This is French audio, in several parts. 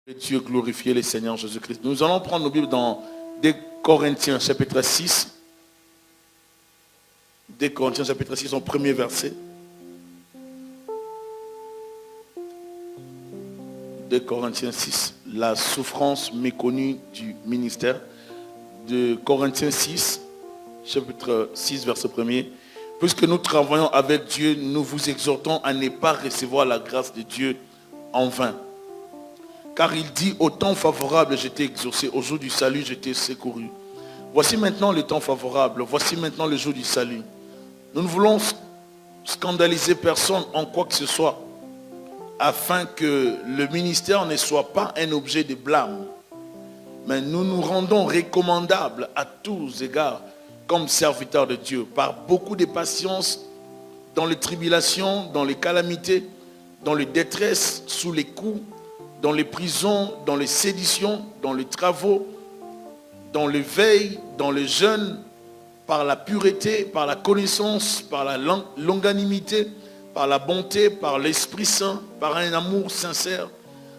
Et Dieu glorifier le Seigneur Jésus-Christ. Nous allons prendre nos Bibles dans 2 Corinthiens chapitre 6. 2 Corinthiens chapitre 6, son premier verset. 2 Corinthiens 6, la souffrance méconnue du ministère. De Corinthiens 6, chapitre 6, verset 1er. Puisque nous travaillons avec Dieu, nous vous exhortons à ne pas recevoir la grâce de Dieu en vain. Car il dit, au temps favorable, j'étais exaucé, au jour du salut, j'étais secouru. Voici maintenant le temps favorable, voici maintenant le jour du salut. Nous ne voulons scandaliser personne en quoi que ce soit, afin que le ministère ne soit pas un objet de blâme. Mais nous nous rendons recommandables à tous égards, comme serviteurs de Dieu, par beaucoup de patience, dans les tribulations, dans les calamités, dans les détresses, sous les coups, dans les prisons, dans les séditions, dans les travaux, dans les veilles, dans les jeûnes, par la pureté, par la connaissance, par la longanimité, par la bonté, par l'Esprit Saint, par un amour sincère,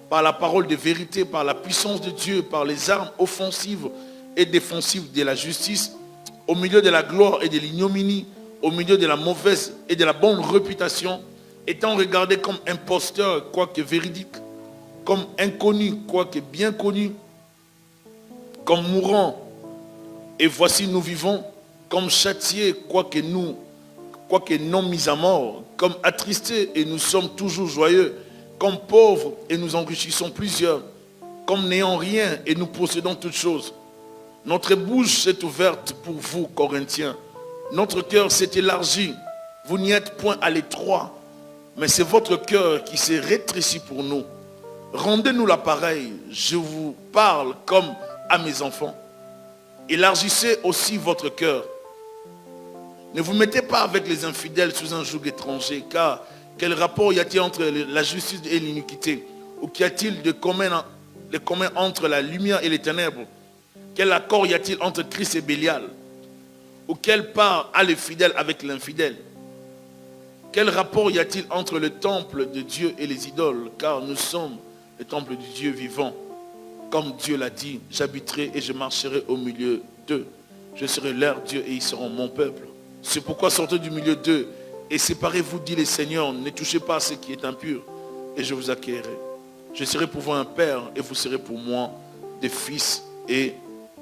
par la parole de vérité, par la puissance de Dieu, par les armes offensives et défensives de la justice, au milieu de la gloire et de l'ignominie, au milieu de la mauvaise et de la bonne réputation, étant regardé comme imposteur, quoique véridique, comme inconnu, quoique bien connu, comme mourant, et voici nous vivons, comme châtiés, quoique non mis à mort, comme attristés et nous sommes toujours joyeux, comme pauvres et nous enrichissons plusieurs, comme n'ayant rien et nous possédons toutes choses. Notre bouche s'est ouverte pour vous, Corinthiens. Notre cœur s'est élargi. Vous n'y êtes point à l'étroit, mais c'est votre cœur qui s'est rétréci pour nous. Rendez-nous l'appareil, je vous parle comme à mes enfants. Élargissez aussi votre cœur. Ne vous mettez pas avec les infidèles sous un joug étranger, car quel rapport y a-t-il entre la justice et l'iniquité? Ou qu'y a-t-il de commun entre la lumière et les ténèbres? Quel accord y a-t-il entre Christ et Bélial? Ou quelle part a le fidèle avec l'infidèle? Quel rapport y a-t-il entre le temple de Dieu et les idoles? Car nous sommes le temple du Dieu vivant. Comme Dieu l'a dit, j'habiterai et je marcherai au milieu d'eux. Je serai leur Dieu et ils seront mon peuple. C'est pourquoi sortez du milieu d'eux et séparez-vous, dit le Seigneur. Ne touchez pas à ce qui est impur et je vous accueillerai. Je serai pour vous un père et vous serez pour moi des fils et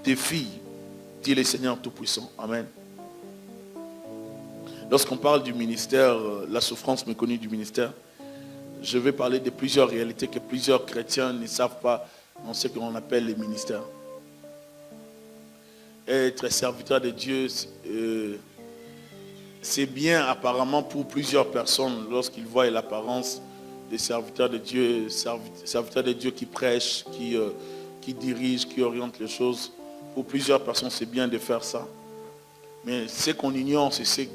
des filles, dit le Seigneur Tout-Puissant. Amen. Lorsqu'on parle du ministère, la souffrance méconnue du ministère, je vais parler de plusieurs réalités que plusieurs chrétiens ne savent pas dans ce qu'on appelle les ministères. Être serviteur de Dieu, c'est bien apparemment pour plusieurs personnes lorsqu'ils voient l'apparence des serviteurs de Dieu, serviteurs de Dieu qui prêchent, qui dirigent, qui orientent les choses. Pour plusieurs personnes, c'est bien de faire ça. Mais ce qu'on ignore, c'est ce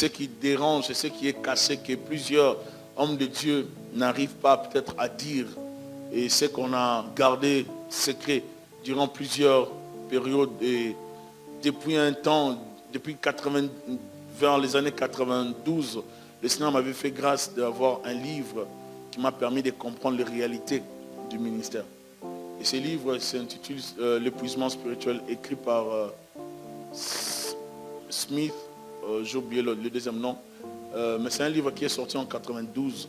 qui dérange, c'est ce qui est caché, que plusieurs hommes de Dieu n'arrivent pas peut-être à dire. Et ce qu'on a gardé secret durant plusieurs périodes. Et depuis un temps, vers les années 92, le Seigneur m'avait fait grâce d'avoir un livre qui m'a permis de comprendre les réalités du ministère. Et ce livre s'intitule L'épuisement spirituel, écrit par Smith, j'ai oublié le deuxième nom, mais c'est un livre qui est sorti en 92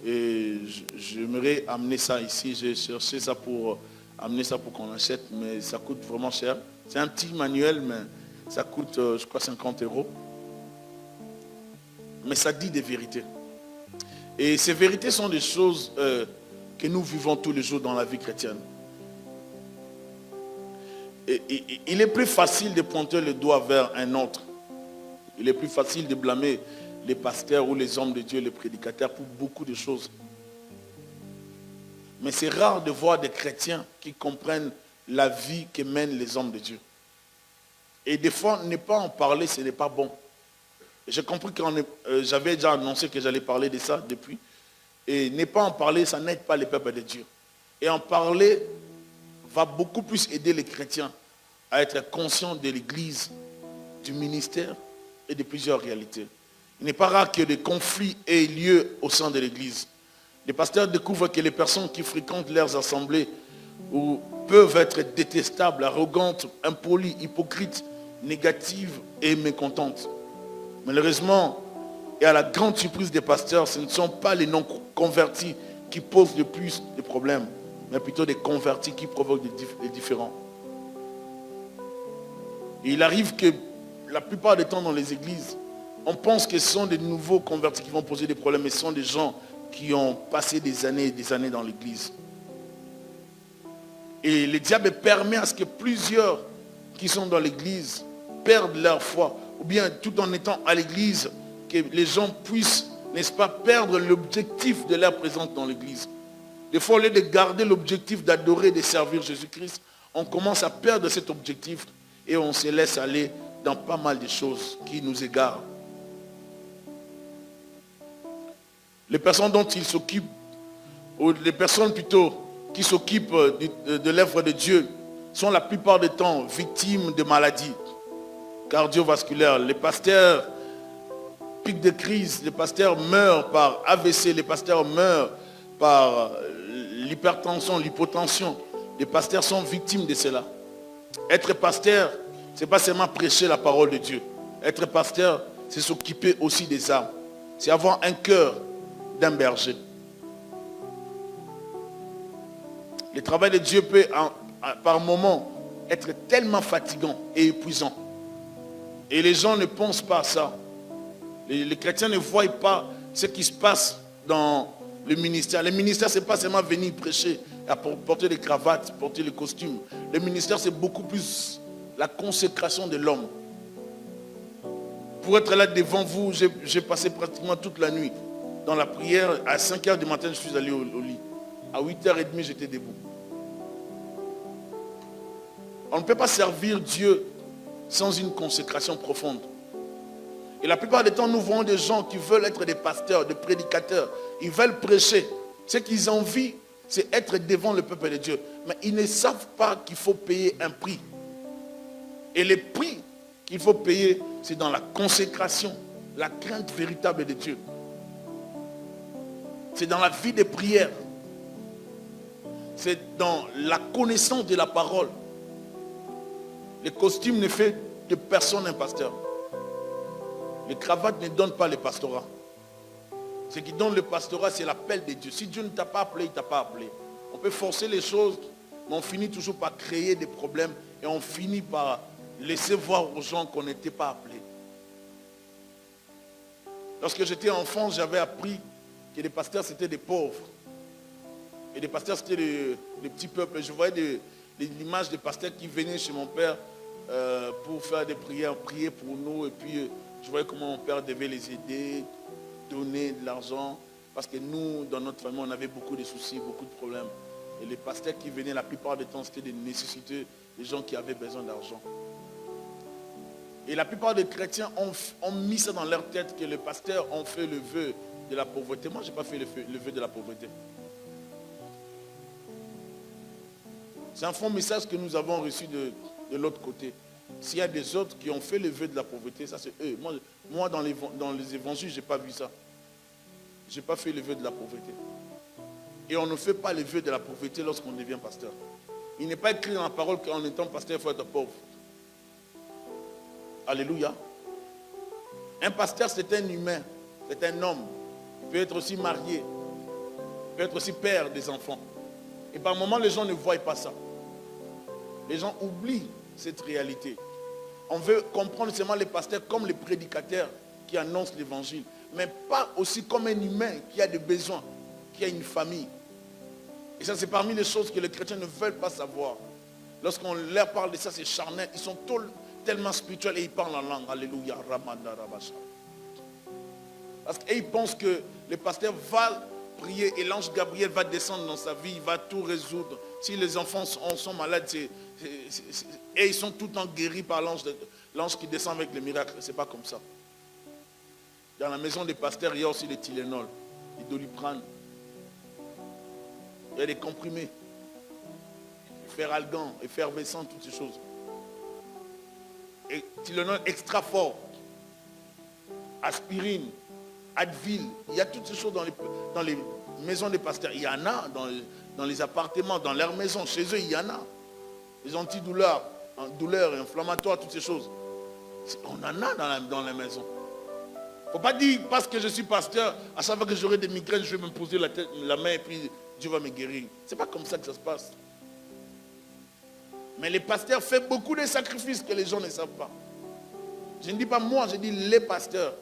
et j'aimerais amener ça ici. J'ai cherché ça pour amener ça pour qu'on achète, mais ça coûte vraiment cher. C'est un petit manuel, mais ça coûte, je crois, 50 €. Mais ça dit des vérités. Et ces vérités sont des choses que nous vivons tous les jours dans la vie chrétienne. Et il est plus facile de pointer le doigt vers un autre. Il est plus facile de blâmer les pasteurs ou les hommes de Dieu, les prédicateurs pour beaucoup de choses. Mais c'est rare de voir des chrétiens qui comprennent la vie que mènent les hommes de Dieu. Et des fois, ne pas en parler, ce n'est pas bon. J'ai compris que j'avais déjà annoncé que j'allais parler de ça depuis. Et ne pas en parler, ça n'aide pas les peuples de Dieu. Et en parler va beaucoup plus aider les chrétiens à être conscients de l'Église, du ministère et de plusieurs réalités. Il n'est pas rare que des conflits aient lieu au sein de l'Église. Les pasteurs découvrent que les personnes qui fréquentent leurs assemblées peuvent être détestables, arrogantes, impolies, hypocrites, négatives et mécontentes. Malheureusement, et à la grande surprise des pasteurs, ce ne sont pas les non-convertis qui posent le plus de problèmes, mais plutôt des convertis qui provoquent des différends. Et il arrive que la plupart des temps dans les églises, on pense que ce sont des nouveaux convertis qui vont poser des problèmes, mais ce sont des gens qui ont passé des années et des années dans l'église. Et le diable permet à ce que plusieurs qui sont dans l'église perdent leur foi, ou bien tout en étant à l'église, que les gens puissent, n'est-ce pas, perdre l'objectif de leur présence dans l'église. Des fois, au lieu de garder l'objectif d'adorer et de servir Jésus-Christ, on commence à perdre cet objectif et on se laisse aller dans pas mal de choses qui nous égarent. Les personnes dont ils s'occupent, ou les personnes plutôt qui s'occupent de l'œuvre de Dieu, sont la plupart du temps victimes de maladies cardiovasculaires. Les pasteurs pic de crise, les pasteurs meurent par AVC, les pasteurs meurent par l'hypertension, l'hypotension. Les pasteurs sont victimes de cela. Être pasteur, ce n'est pas seulement prêcher la parole de Dieu. Être pasteur, c'est s'occuper aussi des âmes. C'est avoir un cœur d'un berger. Le travail de Dieu peut, par moments, être tellement fatigant et épuisant. Et les gens ne pensent pas à ça. Les chrétiens ne voient pas ce qui se passe dans le ministère. Le ministère, ce n'est pas seulement venir prêcher, porter des cravates, porter les costumes. Le ministère, c'est beaucoup plus la consécration de l'homme. Pour être là devant vous, j'ai passé pratiquement toute la nuit dans la prière. À 5 h du matin, je suis allé au lit. À 8h30, j'étais debout. On ne peut pas servir Dieu sans une consécration profonde. Et la plupart du temps, nous voyons des gens qui veulent être des pasteurs, des prédicateurs. Ils veulent prêcher. Ce qu'ils ont envie, c'est être devant le peuple de Dieu. Mais ils ne savent pas qu'il faut payer un prix. Et le prix qu'il faut payer, c'est dans la consécration, la crainte véritable de Dieu. C'est dans la vie de prière. C'est dans la connaissance de la parole. Le costume ne fait de personne un pasteur. Les cravates ne donnent pas le pastorat. Ce qui donne le pastorat, c'est l'appel de Dieu. Si Dieu ne t'a pas appelé, il ne t'a pas appelé. On peut forcer les choses, mais on finit toujours par créer des problèmes et on finit par laisser voir aux gens qu'on n'était pas appelés. Lorsque j'étais enfant, j'avais appris que les pasteurs, c'était des pauvres. Et les pasteurs, c'était des petits peuples. Je voyais l'image des pasteurs qui venaient chez mon père pour faire des prières, prier pour nous. Et puis, je voyais comment mon père devait les aider, donner de l'argent. Parce que nous, dans notre famille, on avait beaucoup de soucis, beaucoup de problèmes. Et les pasteurs qui venaient, la plupart du temps, c'était des nécessités, des gens qui avaient besoin d'argent. Et la plupart des chrétiens ont mis ça dans leur tête que les pasteurs ont fait le vœu de la pauvreté. Moi, je n'ai pas fait le vœu de la pauvreté. C'est un faux message que nous avons reçu de l'autre côté. S'il y a des autres qui ont fait le vœu de la pauvreté, ça c'est eux. Moi dans les évangiles, je n'ai pas vu ça. Je n'ai pas fait le vœu de la pauvreté. Et on ne fait pas le vœu de la pauvreté lorsqu'on devient pasteur. Il n'est pas écrit dans la parole qu'en étant pasteur, il faut être pauvre. Alléluia. Un pasteur, c'est un humain, c'est un homme. Il peut être aussi marié, il peut être aussi père des enfants. Et par moments, les gens ne voient pas ça. Les gens oublient cette réalité. On veut comprendre seulement les pasteurs comme les prédicateurs qui annoncent l'évangile, mais pas aussi comme un humain qui a des besoins, qui a une famille. Et ça, c'est parmi les choses que les chrétiens ne veulent pas savoir. Lorsqu'on leur parle de ça, c'est charnel. Ils sont tellement spirituels et ils parlent en langue. Alléluia. Parce qu'ils pensent que le pasteur va prier et l'ange Gabriel va descendre dans sa vie, il va tout résoudre. Si les enfants sont malades, et ils sont tout le temps guéris par l'ange qui descend avec les miracles. Ce n'est pas comme ça. Dans la maison des pasteurs, il y a aussi des Tylenol, des Doliprane. Il y a des comprimés, Feralgan, effervescent, toutes ces choses. Et Tylenol extra fort, aspirine, Advil, il y a toutes ces choses dans les maisons des pasteurs. Il y en a dans les appartements, dans leurs maisons. Chez eux, il y en a. Les antidouleurs, douleurs inflammatoires, toutes ces choses. On en a dans la maison. Il ne faut pas dire parce que je suis pasteur, à chaque fois que j'aurai des migraines, je vais me poser la main et puis Dieu va me guérir. Ce n'est pas comme ça que ça se passe. Mais les pasteurs font beaucoup de sacrifices que les gens ne savent pas. Je ne dis pas moi, je dis les pasteurs.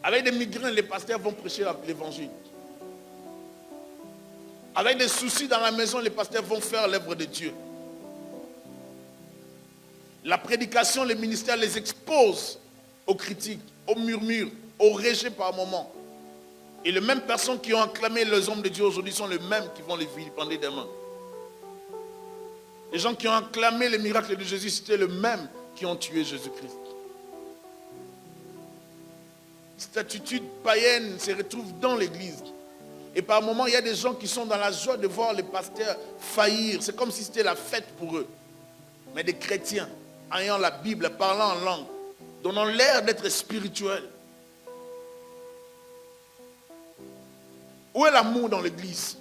Avec des migraines, les pasteurs vont prêcher l'évangile. Avec des soucis dans la maison, les pasteurs vont faire l'œuvre de Dieu. La prédication, les ministères les exposent aux critiques, aux murmures, aux rejets par moments. Et les mêmes personnes qui ont acclamé les hommes de Dieu aujourd'hui sont les mêmes qui vont les vilipender demain. Les gens qui ont acclamé les miracles de Jésus, c'était les mêmes qui ont tué Jésus-Christ. Cette attitude païenne se retrouve dans l'église. Et par moments, il y a des gens qui sont dans la joie de voir les pasteurs faillir. C'est comme si c'était la fête pour eux. Mais des chrétiens, ayant la Bible, parlant en langue, donnant l'air d'être spirituels. Où est l'amour dans l'église?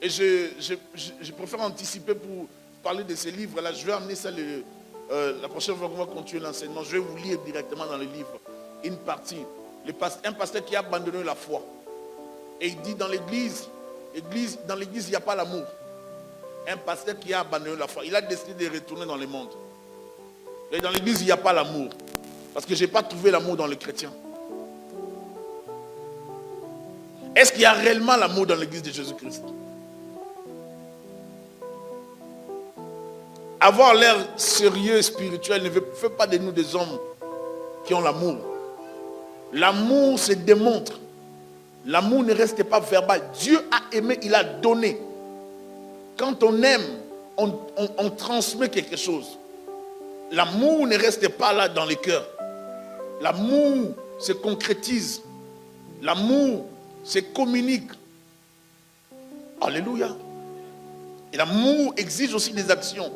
Et je préfère anticiper pour parler de ces livres-là. Je vais amener ça la prochaine fois qu'on va continuer l'enseignement. Je vais vous lire directement dans le livre une partie. Un pasteur qui a abandonné la foi. Et il dit dans l'église, dans l'église, il n'y a pas l'amour. Un pasteur qui a abandonné la foi. Il a décidé de retourner dans le monde. Et dans l'église, il n'y a pas l'amour. Parce que je n'ai pas trouvé l'amour dans le chrétien. Est-ce qu'il y a réellement l'amour dans l'église de Jésus-Christ? Avoir l'air sérieux, spirituel, ne fait pas de nous des hommes qui ont l'amour. L'amour se démontre. L'amour ne reste pas verbal. Dieu a aimé, il a donné. Quand on aime, on transmet quelque chose. L'amour ne reste pas là dans les cœurs. L'amour se concrétise. L'amour se communique. Alléluia. Et l'amour exige aussi des actions.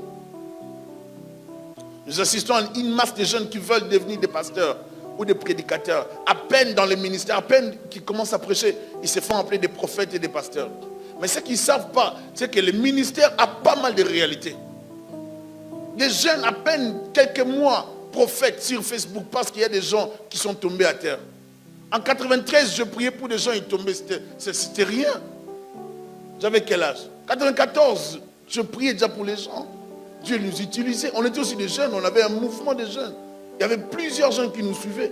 Nous assistons à une masse de jeunes qui veulent devenir des pasteurs ou des prédicateurs. À peine dans les ministères, à peine qu'ils commencent à prêcher, ils se font appeler des prophètes et des pasteurs. Mais ce qu'ils ne savent pas, c'est que le ministère a pas mal de réalités. Des jeunes, à peine quelques mois, prophètes sur Facebook, parce qu'il y a des gens qui sont tombés à terre. En 93, je priais pour des gens, ils tombaient, c'était rien. J'avais quel âge? 94, je priais déjà pour les gens. Dieu nous utilisait. On était aussi des jeunes, on avait un mouvement de jeunes. Il y avait plusieurs gens qui nous suivaient.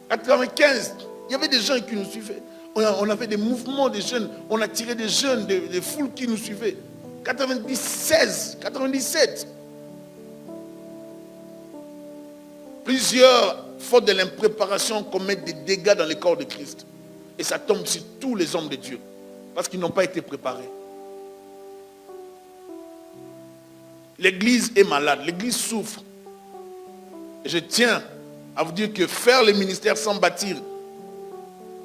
95, il y avait des gens qui nous suivaient. On avait des mouvements de jeunes. On attirait des jeunes, des foules qui nous suivaient. 96, 97. Plusieurs, faute de l'impréparation, commettent des dégâts dans le corps de Christ. Et ça tombe sur tous les hommes de Dieu. Parce qu'ils n'ont pas été préparés. L'église est malade, l'église souffre. Et je tiens à vous dire que faire le ministère sans bâtir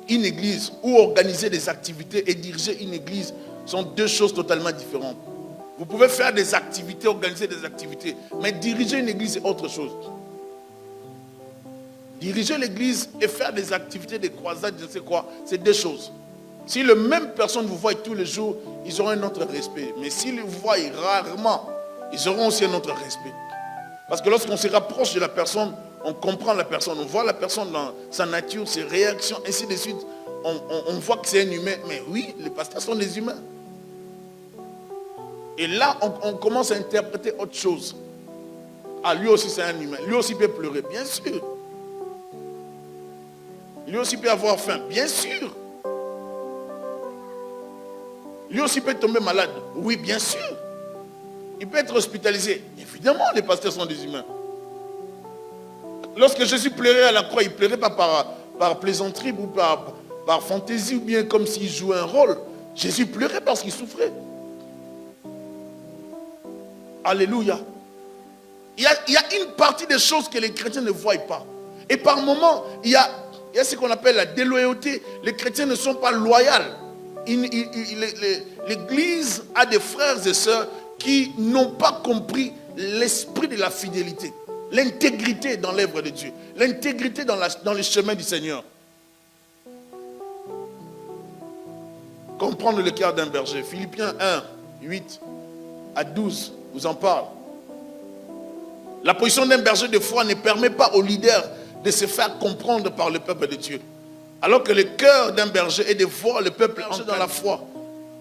une église ou organiser des activités et diriger une église sont deux choses totalement différentes. Vous pouvez faire des activités, organiser des activités, mais diriger une église est autre chose. Diriger l'église et faire des activités, des croisades, je ne sais quoi, c'est deux choses. Si les mêmes personnes vous voient tous les jours, ils auront un autre respect. Mais s'ils vous voient rarement, ils auront aussi un autre respect. Parce que lorsqu'on se rapproche de la personne, on comprend la personne, on voit la personne dans sa nature, ses réactions, ainsi de suite. On voit que c'est un humain. Mais oui, les pasteurs sont des humains. Et là, on commence à interpréter autre chose. Ah, lui aussi c'est un humain. Lui aussi peut pleurer, bien sûr. Lui aussi peut avoir faim, bien sûr. Lui aussi peut tomber malade, oui, bien sûr. Il peut être hospitalisé. Évidemment, les pasteurs sont des humains. Lorsque Jésus pleurait à la croix, il ne pleurait pas par plaisanterie ou par fantaisie ou bien comme s'il jouait un rôle. Jésus pleurait parce qu'il souffrait. Alléluia. Il y a une partie des choses que les chrétiens ne voient pas. Et par moments, il y a ce qu'on appelle la déloyauté. Les chrétiens ne sont pas loyaux. L'église a des frères et sœurs qui n'ont pas compris l'esprit de la fidélité, l'intégrité dans l'œuvre de Dieu, l'intégrité dans les chemins du Seigneur. comprendre le cœur d'un berger. Philippiens 1, 8 à 12 vous en parle. La position d'un berger de foi ne permet pas aux leaders de se faire comprendre par le peuple de Dieu. Alors que le cœur d'un berger est de voir le peuple entrer dans la foi.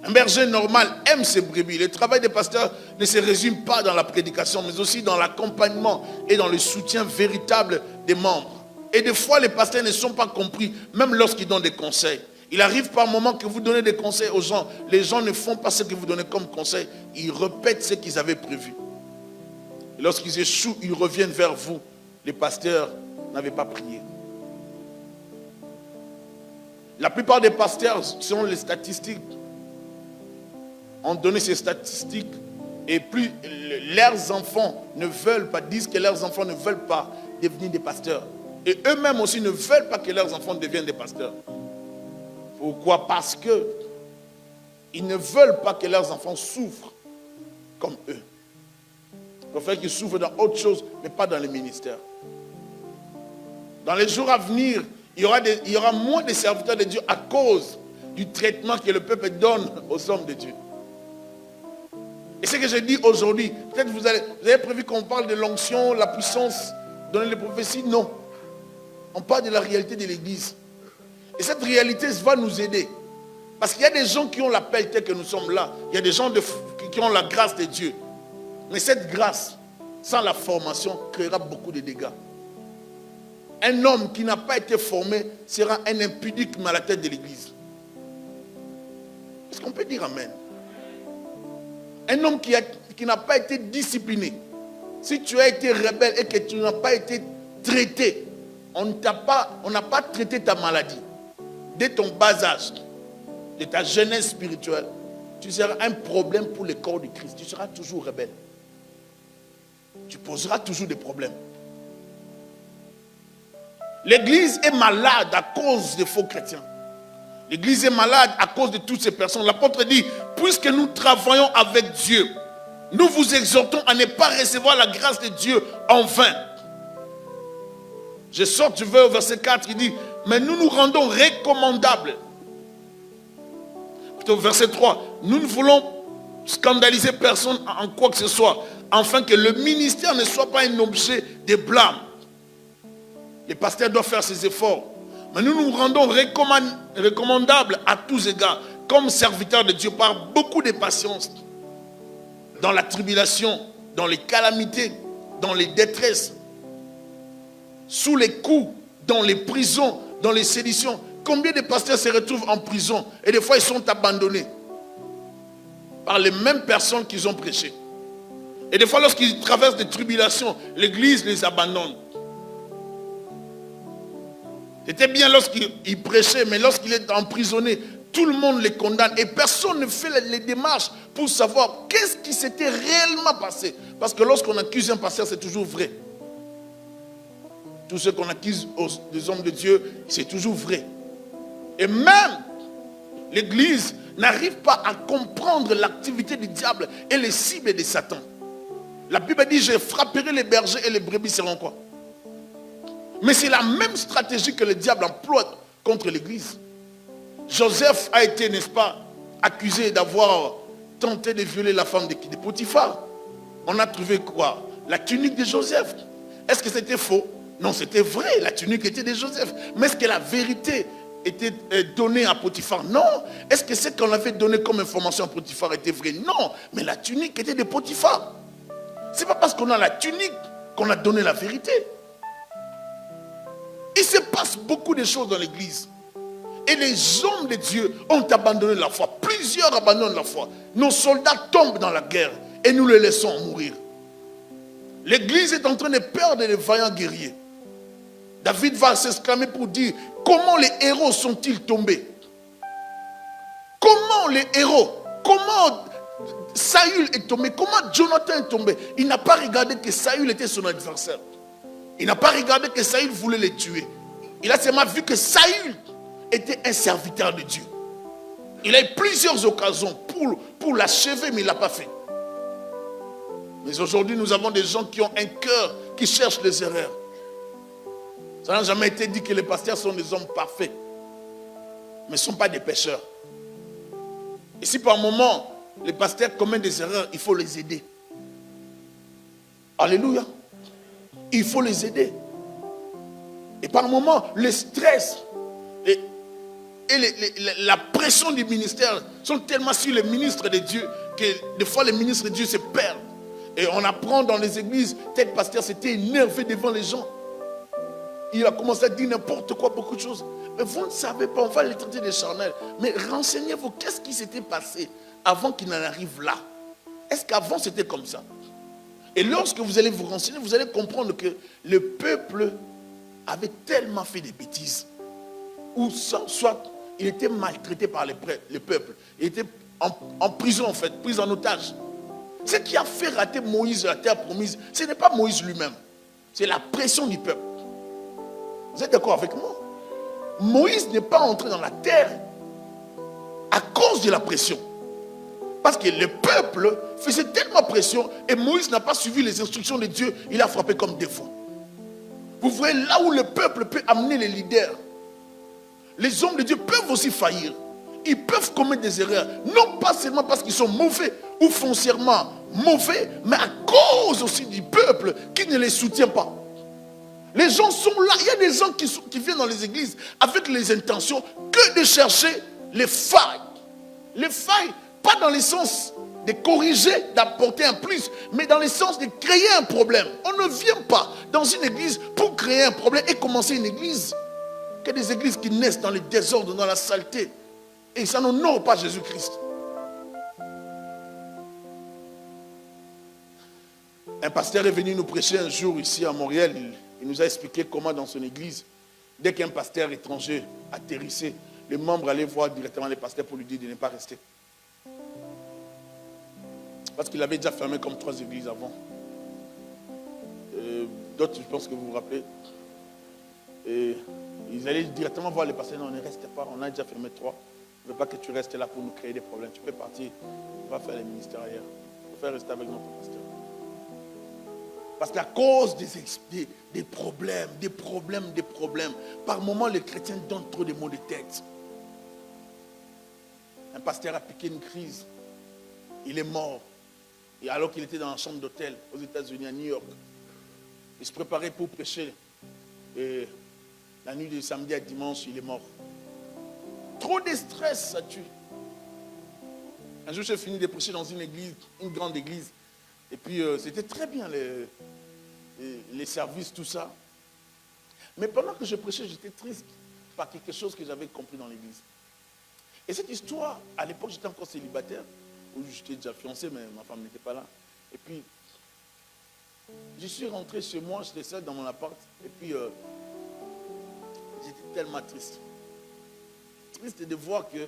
Un berger normal aime ses brebis. Le travail des pasteurs ne se résume pas dans la prédication, mais aussi dans l'accompagnement et dans le soutien véritable des membres. Et des fois, les pasteurs ne sont pas compris, même lorsqu'ils donnent des conseils. Il arrive par moment que vous donnez des conseils aux gens. Les gens ne font pas ce que vous donnez comme conseil. Ils répètent ce qu'ils avaient prévu. Et lorsqu'ils échouent, ils reviennent vers vous. Les pasteurs n'avaient pas prié. La plupart des pasteurs, selon les statistiques, ont donné ces statistiques. Et plus leurs enfants ne veulent pas, disent que leurs enfants ne veulent pas devenir des pasteurs. Et eux-mêmes aussi ne veulent pas que leurs enfants deviennent des pasteurs. Pourquoi? Parce que ils ne veulent pas que leurs enfants souffrent comme eux. Ils préfèrent qu'ils souffrent dans autre chose, mais pas dans le ministère. Dans les jours à venir, il y aura moins de serviteurs de Dieu à cause du traitement que le peuple donne aux hommes de Dieu. Et ce que je dis aujourd'hui, peut-être vous avez prévu qu'on parle de l'onction, la puissance, donner les prophéties. Non. On parle de la réalité de l'Église. Et cette réalité va nous aider. Parce qu'il y a des gens qui ont l'appel tel que nous sommes là. Il y a des gens qui ont la grâce de Dieu. Mais cette grâce, sans la formation, créera beaucoup de dégâts. Un homme qui n'a pas été formé sera un impudique à la tête de l'Église. Est-ce qu'on peut dire amen? Un homme qui n'a pas été discipliné. Si tu as été rebelle et que tu n'as pas été traité, on n'a pas traité ta maladie. Dès ton bas âge, de ta jeunesse spirituelle, tu seras un problème pour le corps du Christ. Tu seras toujours rebelle. Tu poseras toujours des problèmes. L'Église est malade à cause des faux chrétiens. L'Église est malade à cause de toutes ces personnes. L'apôtre dit, puisque nous travaillons avec Dieu, nous vous exhortons à ne pas recevoir la grâce de Dieu en vain. Je vais au verset 4, il dit, mais nous nous rendons recommandables. Plutôt verset 3, nous ne voulons scandaliser personne en quoi que ce soit, afin que le ministère ne soit pas un objet de blâme. Les pasteurs doivent faire ces efforts. Mais nous nous rendons recommandables à tous égards, comme serviteurs de Dieu, par beaucoup de patience, dans la tribulation, dans les calamités, dans les détresses, sous les coups, dans les prisons, dans les séditions. Combien de pasteurs se retrouvent en prison et des fois ils sont abandonnés par les mêmes personnes qu'ils ont prêché. Et des fois lorsqu'ils traversent des tribulations, l'Église les abandonne. C'était bien lorsqu'il prêchait, mais lorsqu'il est emprisonné, tout le monde les condamne et personne ne fait les démarches pour savoir qu'est-ce qui s'était réellement passé. Parce que lorsqu'on accuse un pasteur, c'est toujours vrai. Tout ce qu'on accuse des hommes de Dieu, c'est toujours vrai. Et même l'Église n'arrive pas à comprendre l'activité du diable et les cibles de Satan. La Bible dit, je frapperai les bergers et les brebis seront quoi? Mais c'est la même stratégie que le diable emploie contre l'Église. Joseph a été, n'est-ce pas, accusé d'avoir tenté de violer la femme de Potiphar. On a trouvé quoi? La tunique de Joseph. Est-ce que c'était faux? Non, c'était vrai, la tunique était de Joseph. Mais est-ce que la vérité était donnée à Potiphar? Non. Est-ce que ce qu'on avait donné comme information à Potiphar était vrai? Non. Mais la tunique était de Potiphar. Ce n'est pas parce qu'on a la tunique qu'on a donné la vérité. Il se passe beaucoup de choses dans l'Église. Et les hommes de Dieu ont abandonné la foi. Plusieurs abandonnent la foi. Nos soldats tombent dans la guerre et nous les laissons mourir. L'Église est en train de perdre les vaillants guerriers. David va s'exclamer pour dire, comment les héros sont-ils tombés? Comment les héros? Comment Saül est tombé? Comment Jonathan est tombé? Il n'a pas regardé que Saül était son adversaire. Il n'a pas regardé que Saül voulait les tuer. Il a seulement vu que Saül était un serviteur de Dieu. Il a eu plusieurs occasions pour l'achever, mais il ne l'a pas fait. Mais aujourd'hui, nous avons des gens qui ont un cœur qui cherche les erreurs. Ça n'a jamais été dit que les pasteurs sont des hommes parfaits. Mais ne sont pas des pécheurs. Et si par moment, les pasteurs commettent des erreurs, il faut les aider. Alléluia. Il faut les aider. Et par moment, le stress et la pression du ministère sont tellement sur les ministres de Dieu que des fois les ministres de Dieu se perdent. Et on apprend dans les églises, tel pasteur s'était énervé devant les gens. Il a commencé à dire n'importe quoi, beaucoup de choses. Mais vous ne savez pas, on va les traiter de charnels. Mais renseignez-vous, qu'est-ce qui s'était passé avant qu'il n'en arrive là? Est-ce qu'avant c'était comme ça? Et lorsque vous allez vous renseigner, vous allez comprendre que le peuple avait tellement fait des bêtises. Ou soit il était maltraité par le peuple. Il était en prison en fait, pris en otage. Ce qui a fait rater Moïse de la terre promise, ce n'est pas Moïse lui-même. C'est la pression du peuple. Vous êtes d'accord avec moi? Moïse n'est pas entré dans la terre à cause de la pression. Parce que le peuple faisait tellement pression et Moïse n'a pas suivi les instructions de Dieu. Il a frappé comme défaut. Vous voyez là où le peuple peut amener les leaders. Les hommes de Dieu peuvent aussi faillir. Ils peuvent commettre des erreurs. Non pas seulement parce qu'ils sont mauvais ou foncièrement mauvais, mais à cause aussi du peuple qui ne les soutient pas. Les gens sont là. Il y a des gens qui viennent dans les églises avec les intentions que de chercher les failles. Les failles, pas dans le sens de corriger, d'apporter un plus, mais dans le sens de créer un problème. On ne vient pas dans une église pour créer un problème et commencer une église. Que des églises qui naissent dans le désordre, dans la saleté. Et ça n'honore pas Jésus-Christ. Un pasteur est venu nous prêcher un jour ici à Montréal. Il nous a expliqué comment dans son église, dès qu'un pasteur étranger atterrissait, les membres allaient voir directement les pasteurs pour lui dire de ne pas rester. Parce qu'il avait déjà fermé comme 3 églises avant. D'autres, je pense que vous vous rappelez. Et ils allaient directement voir les pasteurs. Non, ne reste pas, on a déjà fermé 3. Je ne veux pas que tu restes là pour nous créer des problèmes. Tu peux partir, on va faire les ministères ailleurs. Il faut faire rester avec notre pasteur. Parce qu'à cause des problèmes, par moments les chrétiens donnent trop de maux de tête. Un pasteur a piqué une crise. Il est mort. Et alors qu'il était dans la chambre d'hôtel aux États-Unis, à New York, il se préparait pour prêcher. Et la nuit de samedi à dimanche, il est mort. Trop de stress, ça tue. Un jour, j'ai fini de prêcher dans une église, une grande église. Et puis, c'était très bien, les services, tout ça. Mais pendant que je prêchais, j'étais triste par quelque chose que j'avais compris dans l'église. Et cette histoire, à l'époque, j'étais encore célibataire, où j'étais déjà fiancé, mais ma femme n'était pas là. Et puis, je suis rentré chez moi, j'étais seul dans mon appart. Et puis, j'étais tellement triste. Triste de voir que,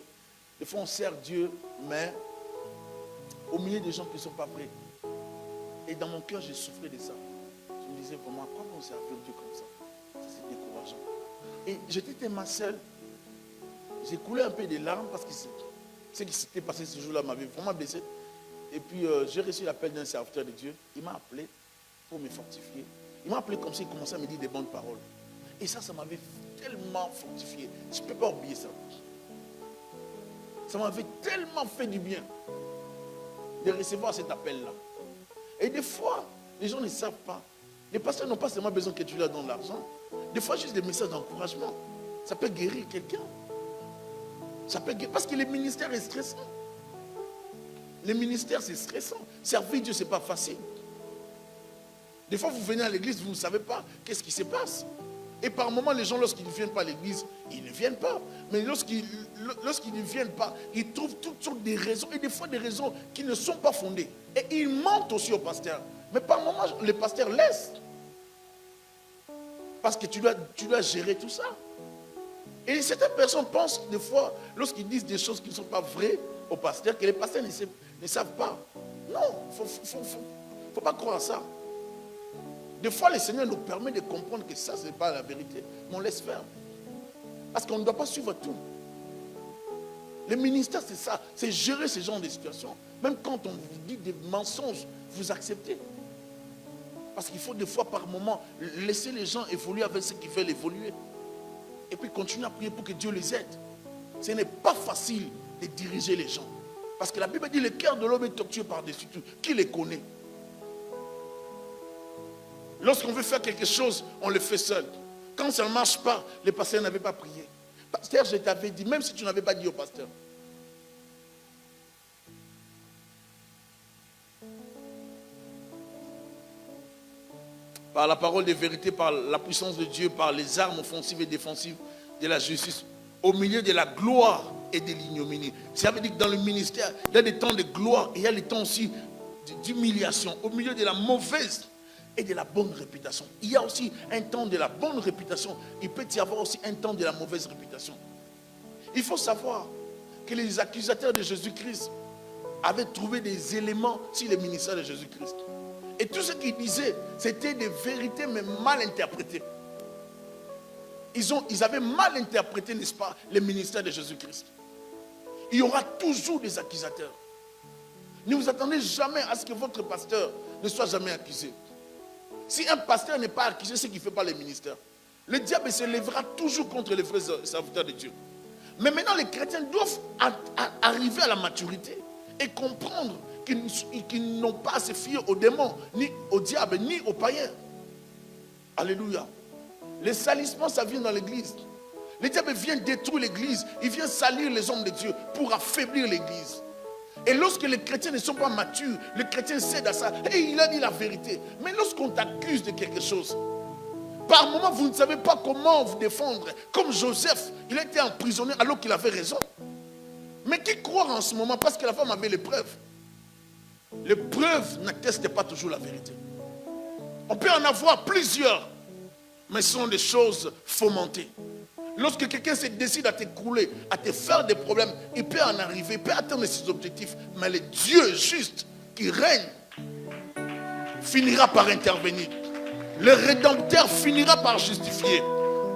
des fois, on sert Dieu, mais au milieu des gens qui ne sont pas prêts. Et dans mon cœur, j'ai souffert de ça. Je me disais vraiment, comment on servir Dieu comme ça? Ça, c'est décourageant. Et j'étais tellement seul. J'ai coulé un peu des larmes parce que ce qui s'était passé ce jour-là m'avait vraiment blessé. Et puis, j'ai reçu l'appel d'un serviteur de Dieu. Il m'a appelé pour me fortifier. Il m'a appelé comme s'il commençait à me dire des bonnes paroles. Et ça m'avait tellement fortifié. Je ne peux pas oublier ça. Ça m'avait tellement fait du bien de recevoir cet appel-là. Et des fois, les gens ne savent pas. Les pasteurs n'ont pas seulement besoin que tu leur donnes l'argent. Des fois, juste des messages d'encouragement. Ça peut guérir quelqu'un. Ça peut guérir. Parce que le ministère est stressant. Le ministère, c'est stressant. Servir Dieu, ce n'est pas facile. Des fois, vous venez à l'église, vous ne savez pas qu'est-ce qui se passe. Et par moments, les gens, lorsqu'ils ne viennent pas à l'église, ils ne viennent pas. Mais lorsqu'ils ne viennent pas, ils trouvent toutes sortes de raisons. Et des fois, des raisons qui ne sont pas fondées. Et ils mentent aussi au pasteur. Mais par moments, le pasteur laisse. Parce que tu dois gérer tout ça. Et certaines personnes pensent des fois, lorsqu'ils disent des choses qui ne sont pas vraies au pasteur, que les pasteurs ne savent pas. Non, il ne faut pas croire à ça. Des fois, le Seigneur nous permet de comprendre que ça, ce n'est pas la vérité. Mais on laisse faire. Parce qu'on ne doit pas suivre tout. Le ministère, c'est ça. C'est gérer ce genre de situations. Même quand on vous dit des mensonges, vous acceptez. Parce qu'il faut des fois, par moment, laisser les gens évoluer avec ce qu'ils veulent évoluer. Et puis continuer à prier pour que Dieu les aide. Ce n'est pas facile de diriger les gens. Parce que la Bible dit le cœur de l'homme est tortueux par-dessus tout. Qui les connaît? Lorsqu'on veut faire quelque chose, on le fait seul. Quand ça ne marche pas, les pasteurs n'avaient pas prié. Pasteur, je t'avais dit, même si tu n'avais pas dit au pasteur. Par la parole de vérité, par la puissance de Dieu, par les armes offensives et défensives de la justice, au milieu de la gloire et de l'ignominie. Ça veut dire que dans le ministère, il y a des temps de gloire et il y a des temps aussi d'humiliation. Au milieu de la mauvaise et de la bonne réputation. Il y a aussi un temps de la bonne réputation. Il peut y avoir aussi un temps de la mauvaise réputation. Il faut savoir que les accusateurs de Jésus-Christ avaient trouvé des éléments sur le ministère de Jésus-Christ. Et tout ce qu'ils disaient, c'était des vérités mais mal interprétées. Ils avaient mal interprété, n'est-ce pas, le ministère de Jésus-Christ. Il y aura toujours des accusateurs. Ne vous attendez jamais à ce que votre pasteur ne soit jamais accusé. Si un pasteur n'est pas accusé, c'est qu'il ne fait pas le ministère. Le diable se lèvera toujours contre les vrais serviteurs de Dieu. Mais maintenant, les chrétiens doivent arriver à la maturité et comprendre qu'ils n'ont pas à se fier aux démons, ni au diable, ni aux païens. Alléluia. Le salissement, ça vient dans l'église. Le diable vient détruire l'église. Il vient salir les hommes de Dieu pour affaiblir l'église. Et lorsque les chrétiens ne sont pas matures, le chrétien cède à ça. Et il a dit la vérité. Mais lorsqu'on t'accuse de quelque chose, par moment, vous ne savez pas comment vous défendre. Comme Joseph, il a été emprisonné alors qu'il avait raison. Mais qui croit en ce moment? Parce que la femme avait les preuves. Les preuves n'attestent pas toujours la vérité. On peut en avoir plusieurs, mais ce sont des choses fomentées. Lorsque quelqu'un se décide à t'écrouler, à te faire des problèmes, il peut en arriver, il peut atteindre ses objectifs. Mais le Dieu juste qui règne finira par intervenir. Le Rédempteur finira par justifier.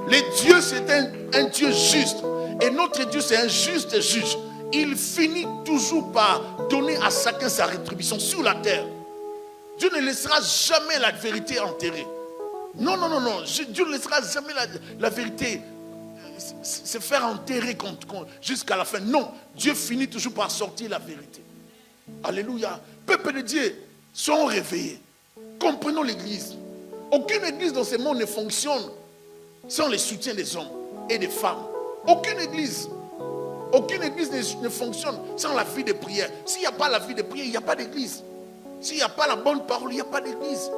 Le Dieu, c'est un Dieu juste. Et notre Dieu, c'est un juste juge. Il finit toujours par donner à chacun sa rétribution sur la terre. Dieu ne laissera jamais la vérité enterrée. Non, non, non, non. Dieu ne laissera jamais la vérité se faire enterrer jusqu'à la fin. Non, Dieu finit toujours par sortir la vérité. Alléluia. Peuple de Dieu, soyons réveillés. Comprenons l'église. Aucune église dans ce monde ne fonctionne sans le soutien des hommes et des femmes. Aucune église ne fonctionne sans la vie de prière. S'il n'y a pas la vie de prière, il n'y a pas d'église. S'il n'y a pas la bonne parole, il n'y a pas d'église.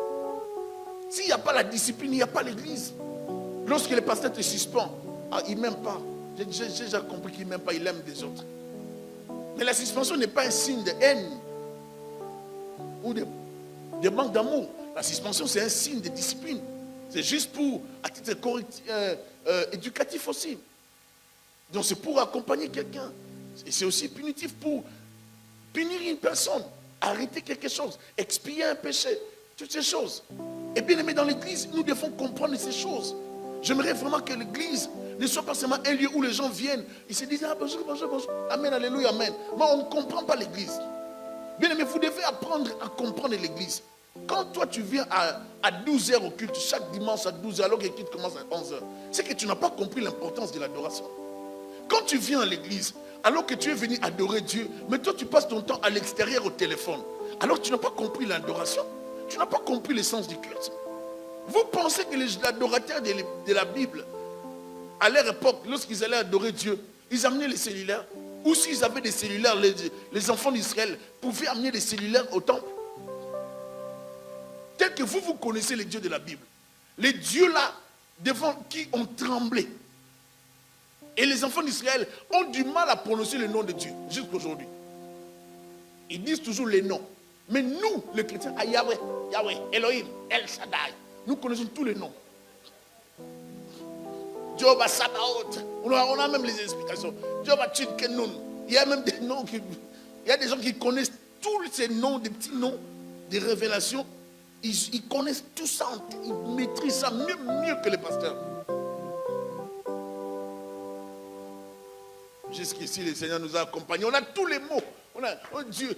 S'il n'y a pas la discipline, il n'y a pas d'église. Lorsque le pasteur te suspend, il ne m'aime pas. J'ai déjà compris qu'il ne m'aime pas, il aime des autres. Mais la suspension n'est pas un signe de haine ou de manque d'amour. La suspension, c'est un signe de discipline. C'est juste pour, à titre éducatif aussi. Donc c'est pour accompagner quelqu'un. Et c'est aussi punitif pour punir une personne, arrêter quelque chose, expier un péché, toutes ces choses. Et bien aimé, dans l'église, nous devons comprendre ces choses. J'aimerais vraiment que l'église ne soit pas seulement un lieu où les gens viennent, ils se disent, bonjour, bonjour, bonjour, amen, alléluia, amen. Mais on ne comprend pas l'église. Bien aimé, vous devez apprendre à comprendre l'église. Quand toi tu viens à 12h au culte, chaque dimanche à 12h, alors que le culte commence à 11h, c'est que tu n'as pas compris l'importance de l'adoration. Quand tu viens à l'église, alors que tu es venu adorer Dieu, mais toi tu passes ton temps à l'extérieur au téléphone, alors tu n'as pas compris l'adoration. Tu n'as pas compris l'essence du culte. Vous pensez que les adorateurs de la Bible, à leur époque, lorsqu'ils allaient adorer Dieu, ils amenaient les cellulaires? Ou s'ils avaient des cellulaires, les enfants d'Israël pouvaient amener des cellulaires au temple? Tel que vous connaissez les dieux de la Bible. Les dieux là, devant qui ont tremblé. Et les enfants d'Israël ont du mal à prononcer le nom de Dieu, jusqu'aujourd'hui. Ils disent toujours les noms. Mais nous, les chrétiens, Yahweh, Yahweh, Elohim, El Shaddai, nous connaissons tous les noms. Jehovah Sabaoth, on a même les explications. Jehovah Tchidkenoun, il y a même des noms il y a des gens qui connaissent tous ces noms, des petits noms, des révélations. Ils connaissent tout ça, ils maîtrisent ça mieux que les pasteurs. Jusqu'ici, le Seigneur nous a accompagnés. On a tous les mots. On a Dieu.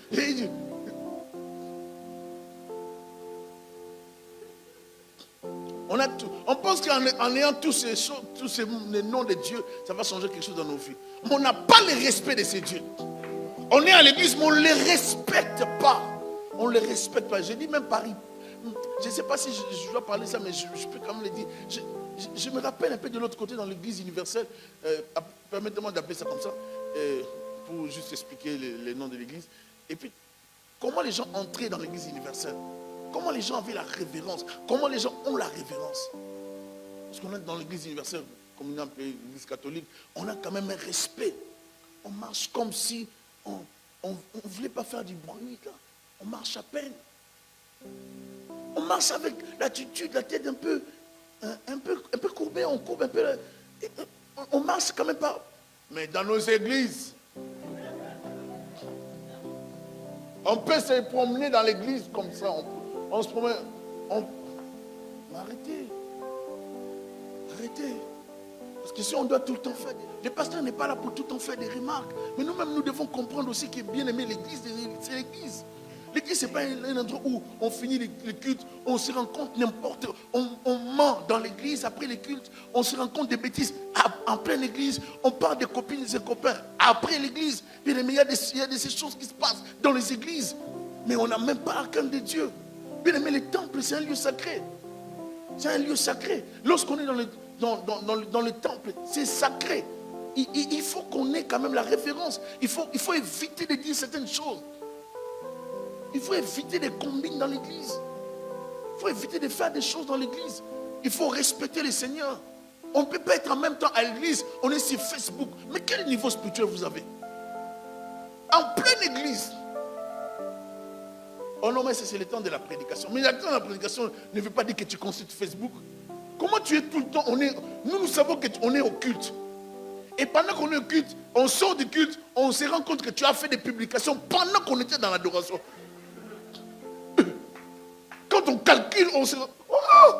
On a tout. On pense qu'en ayant tous ces noms de Dieu, ça va changer quelque chose dans nos vies. Mais on n'a pas le respect de ces dieux. On est à l'église, mais on ne les respecte pas. On ne les respecte pas. Je dis même Paris. Je ne sais pas si je dois parler ça, mais je peux quand même le dire. Je me rappelle un peu de l'autre côté dans l'église universelle. Permettez-moi d'appeler ça comme ça. Pour juste expliquer les noms de l'église. Et puis, comment les gens entraient dans l'église universelle? Comment les gens avaient la révérence? Comment les gens ont la révérence? Parce qu'on est dans l'église universelle, comme on a appelé l'église catholique, on a quand même un respect. On marche comme si on ne voulait pas faire du bruit. Là. On marche à peine. On marche avec l'attitude, la tête un peu courbée, on courbe un peu. On marche quand même pas. Mais dans nos églises, on peut se promener dans l'église comme ça. On se promène. Arrêtez. Arrêtez. Parce que si on doit tout le temps faire... Le pasteur n'est pas là pour tout le temps faire des remarques. Mais nous-mêmes, nous devons comprendre aussi que bien aimé l'église, c'est l'église. L'église, ce n'est pas un endroit où on finit le culte, on se rend compte n'importe où. On ment dans l'église, après les cultes, on se rend compte des bêtises. En pleine église, on parle des copines et des copains. Après l'église, bien aimé, il y a ces choses qui se passent dans les églises. Mais on n'a même pas la crainte de Dieu. Bien aimé, le temple, c'est un lieu sacré. C'est un lieu sacré. Lorsqu'on est dans le temple, c'est sacré. Il faut qu'on ait quand même la référence. Il faut éviter de dire certaines choses. Il faut éviter des combines dans l'église. Il faut éviter de faire des choses dans l'église. Il faut respecter le Seigneur. On ne peut pas être en même temps à l'église, on est sur Facebook. Mais quel niveau spirituel vous avez? En pleine église. Oh non, mais c'est le temps de la prédication. Mais le temps de la prédication ne veut pas dire que tu consultes Facebook. Comment tu es tout le temps? Nous savons qu'on est au culte. Et pendant qu'on est au culte, on sort du culte, on se rend compte que tu as fait des publications pendant qu'on était dans l'adoration. Quand on calcule, on se... Oh!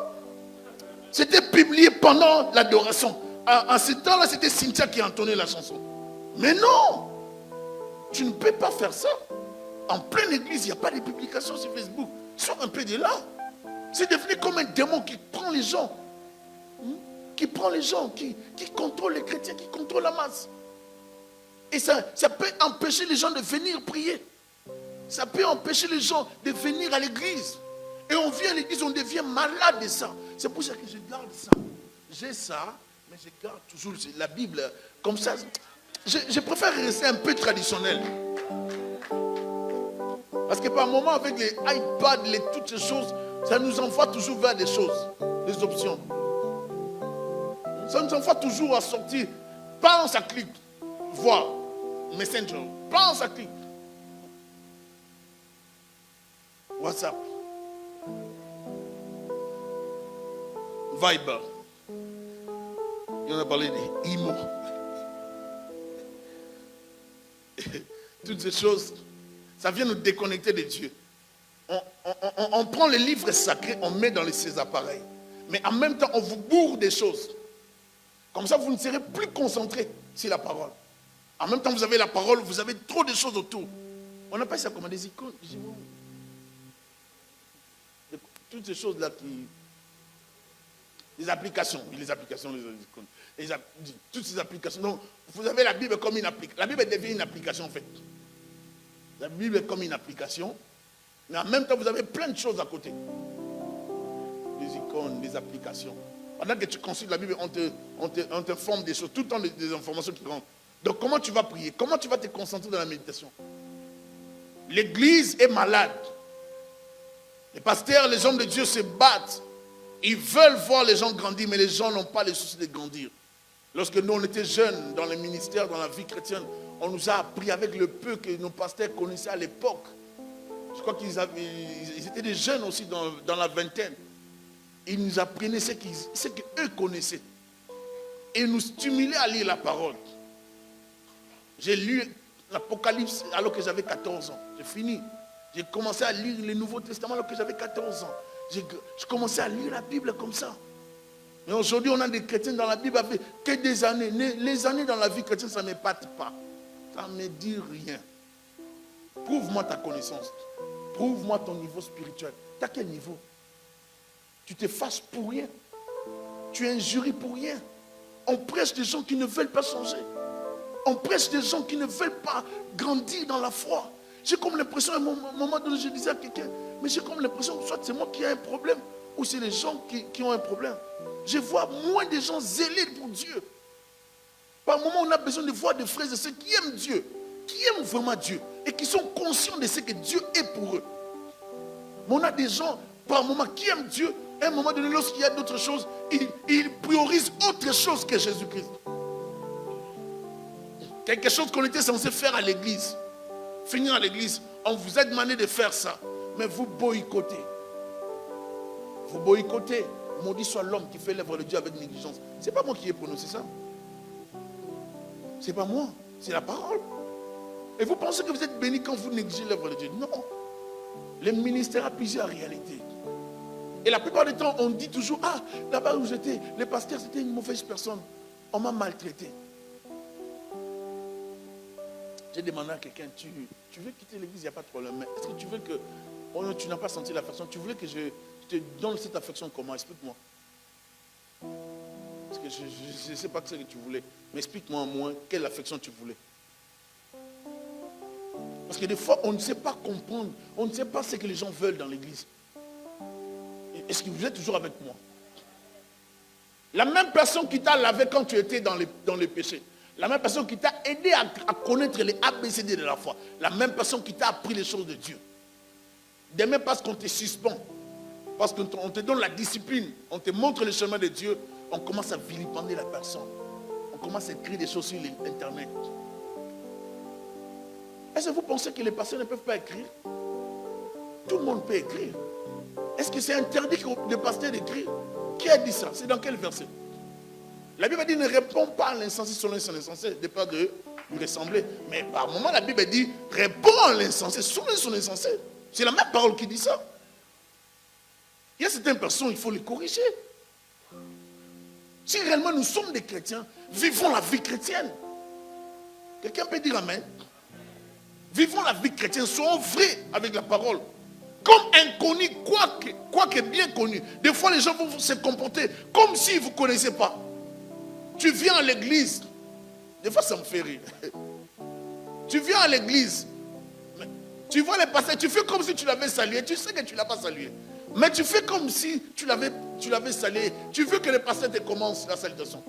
C'était publié pendant l'adoration. En ce temps-là, c'était Cynthia qui entonnait la chanson. Mais non! Tu ne peux pas faire ça. En pleine église, il n'y a pas de publications sur Facebook. Sors un peu de là. C'est devenu comme un démon qui prend les gens. Qui prend les gens, qui contrôle les chrétiens, qui contrôle la masse. Et ça peut empêcher les gens de venir prier. Ça peut empêcher les gens de venir à l'église. Et on vient à l'église, on devient malade de ça. C'est pour ça que je garde ça. J'ai ça, mais je garde toujours la Bible comme ça. Je préfère rester un peu traditionnel. Parce que par moment, avec les iPads, toutes ces choses, ça nous envoie toujours vers des choses, des options. Ça nous envoie toujours à sortir. Pas ça clique. Voir. Messenger. Pas ça clique. WhatsApp. Viber. Il y en a parlé des IMO. Toutes ces choses, ça vient nous déconnecter de Dieu. On prend les livres sacrés, on met dans ces appareils. Mais en même temps, on vous bourre des choses. Comme ça, vous ne serez plus concentré sur la parole. En même temps, vous avez la parole, vous avez trop de choses autour. On appelle ça comme des icônes. Toutes ces choses-là qui... Les applications. Les icônes. Toutes ces applications. Donc, vous avez la Bible comme une application. La Bible devient une application en fait. La Bible est comme une application. Mais en même temps, vous avez plein de choses à côté. Des icônes, des applications. Pendant que tu consultes la Bible, on te forme des choses. Tout le temps des informations qui rentrent. Donc comment tu vas prier? Comment tu vas te concentrer dans la méditation? L'église est malade. Les pasteurs, les hommes de Dieu se battent. Ils veulent voir les gens grandir, mais les gens n'ont pas le souci de grandir. Lorsque nous, on était jeunes dans les ministères, dans la vie chrétienne, on nous a appris avec le peu que nos pasteurs connaissaient à l'époque. Je crois qu'ils étaient des jeunes aussi dans la vingtaine. Ils nous apprenaient ce qu'eux connaissaient. Et ils nous stimulaient à lire la parole. J'ai lu l'Apocalypse alors que j'avais 14 ans. J'ai fini. J'ai commencé à lire le Nouveau Testament alors que j'avais 14 ans. J'ai commencé à lire la Bible comme ça. Mais aujourd'hui, on a des chrétiens dans la Bible avec que des années. Les années dans la vie chrétienne, ça ne m'épate pas. Ça ne me dit rien. Prouve-moi ta connaissance. Prouve-moi ton niveau spirituel. Tu as quel niveau? Tu te fâches pour rien. Tu injuries pour rien. On prêche des gens qui ne veulent pas changer. On prêche des gens qui ne veulent pas grandir dans la foi. J'ai comme l'impression, à un moment donné, je disais à quelqu'un, mais j'ai comme l'impression que soit c'est moi qui ai un problème, ou c'est les gens qui ont un problème. Je vois moins de gens zélés pour Dieu. Par moment, on a besoin de voir des frères et sœurs qui aiment Dieu, qui aiment vraiment Dieu, et qui sont conscients de ce que Dieu est pour eux. Mais on a des gens, par moment, qui aiment Dieu, à un moment donné, lorsqu'il y a d'autres choses, ils priorisent autre chose que Jésus-Christ. Quelque chose qu'on était censé faire à l'église. Finir à l'église, on vous a demandé de faire ça, mais vous boycottez. Vous boycottez. Maudit soit l'homme qui fait l'œuvre de Dieu avec négligence. Ce n'est pas moi qui ai prononcé ça. Ce n'est pas moi, c'est la parole. Et vous pensez que vous êtes béni quand vous négligez l'œuvre de Dieu? Non. Le ministère a plusieurs réalités. Et la plupart du temps, on dit toujours, ah, là-bas où j'étais, le pasteur, c'était une mauvaise personne. On m'a maltraité. J'ai demandé à quelqu'un, tu veux quitter l'église, il n'y a pas de problème. Mais est-ce que tu veux que, tu n'as pas senti l'affection, tu voulais que je te donne cette affection comment? Explique-moi. Parce que je ne sais pas ce que tu voulais. Mais explique-moi au moins quelle affection tu voulais. Parce que des fois, on ne sait pas comprendre. On ne sait pas ce que les gens veulent dans l'église. Est-ce que vous êtes toujours avec moi? La même personne qui t'a lavé quand tu étais dans les péchés. La même personne qui t'a aidé à connaître les ABCD de la foi. La même personne qui t'a appris les choses de Dieu. Demain, parce qu'on te suspend, parce qu'on te donne la discipline, on te montre le chemin de Dieu, on commence à vilipender la personne. On commence à écrire des choses sur Internet. Est-ce que vous pensez que les pasteurs ne peuvent pas écrire? Tout le monde peut écrire. Est-ce que c'est interdit de pasteur d'écrire? Qui a dit ça? C'est dans quel verset? La Bible dit ne réponds pas à l'insensé selon son insensé, de peur de lui ressembler. Mais par moment, la Bible dit réponds à l'insensé selon son insensé. C'est la même parole qui dit ça. Il y a certaines personnes, il faut les corriger. Si réellement nous sommes des chrétiens, vivons la vie chrétienne. Quelqu'un peut dire amen? Vivons la vie chrétienne, soyons vrais avec la parole. Comme inconnus, quoique bien connus. Des fois, les gens vont se comporter comme s'ils ne vous connaissaient pas. Tu viens à l'église. Des fois, ça me fait rire. Tu viens à l'église. Tu vois les pasteurs, tu fais comme si tu l'avais salué. Tu sais que tu ne l'as pas salué. Mais tu fais comme si tu l'avais salué. Tu veux que les pasteurs te commencent la salutation.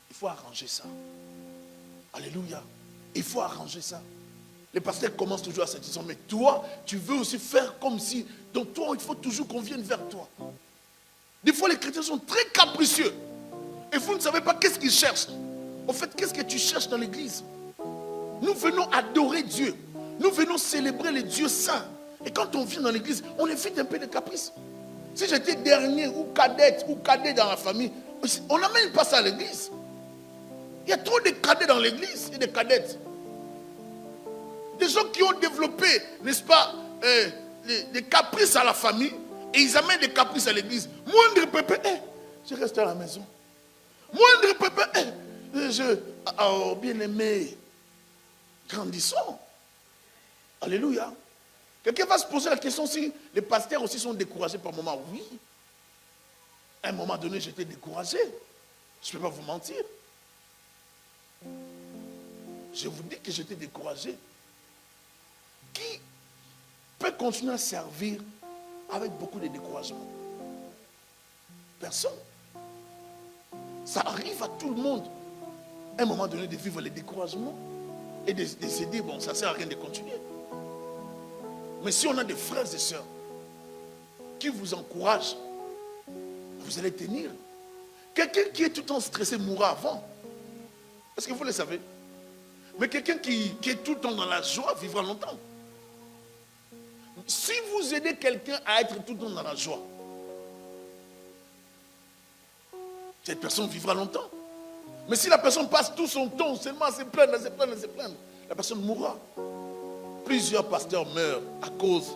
Il faut arranger ça. Alléluia. Il faut arranger ça. Les pasteurs commencent toujours à se dire, mais toi, tu veux aussi faire comme si, donc toi, il faut toujours qu'on vienne vers toi. Des fois, les chrétiens sont très capricieux. Et vous ne savez pas qu'est-ce qu'ils cherchent. En fait, qu'est-ce que tu cherches dans l'église? Nous venons adorer Dieu. Nous venons célébrer les dieux saints. Et quand on vient dans l'église, on évite un peu de caprices. Si j'étais dernier ou cadette ou cadet dans la famille, on n'amène pas ça à l'église. Il y a trop de cadets dans l'église et de cadettes. Des gens qui ont développé, n'est-ce pas, des caprices à la famille et ils amènent des caprices à l'église. Moindre pépé, je reste à la maison. Moindre pépé, oh bien-aimé, grandissons. Alléluia. Quelqu'un va se poser la question si les pasteurs aussi sont découragés par moment. Oui. À un moment donné, j'étais découragé. Je ne peux pas vous mentir. Je vous dis que j'étais découragé. Qui peut continuer à servir avec beaucoup de découragement? Personne. Ça arrive à tout le monde. À un moment donné, de vivre les découragements et de se dire, bon, ça ne sert à rien de continuer. Mais si on a des frères et sœurs qui vous encouragent, vous allez tenir. Quelqu'un qui est tout le temps stressé mourra avant. Est-ce que vous le savez? Mais quelqu'un qui est tout le temps dans la joie vivra longtemps. Si vous aidez quelqu'un à être tout le temps dans la joie, cette personne vivra longtemps. Mais si la personne passe tout son temps seulement à se plaindre, la personne mourra. Plusieurs pasteurs meurent à cause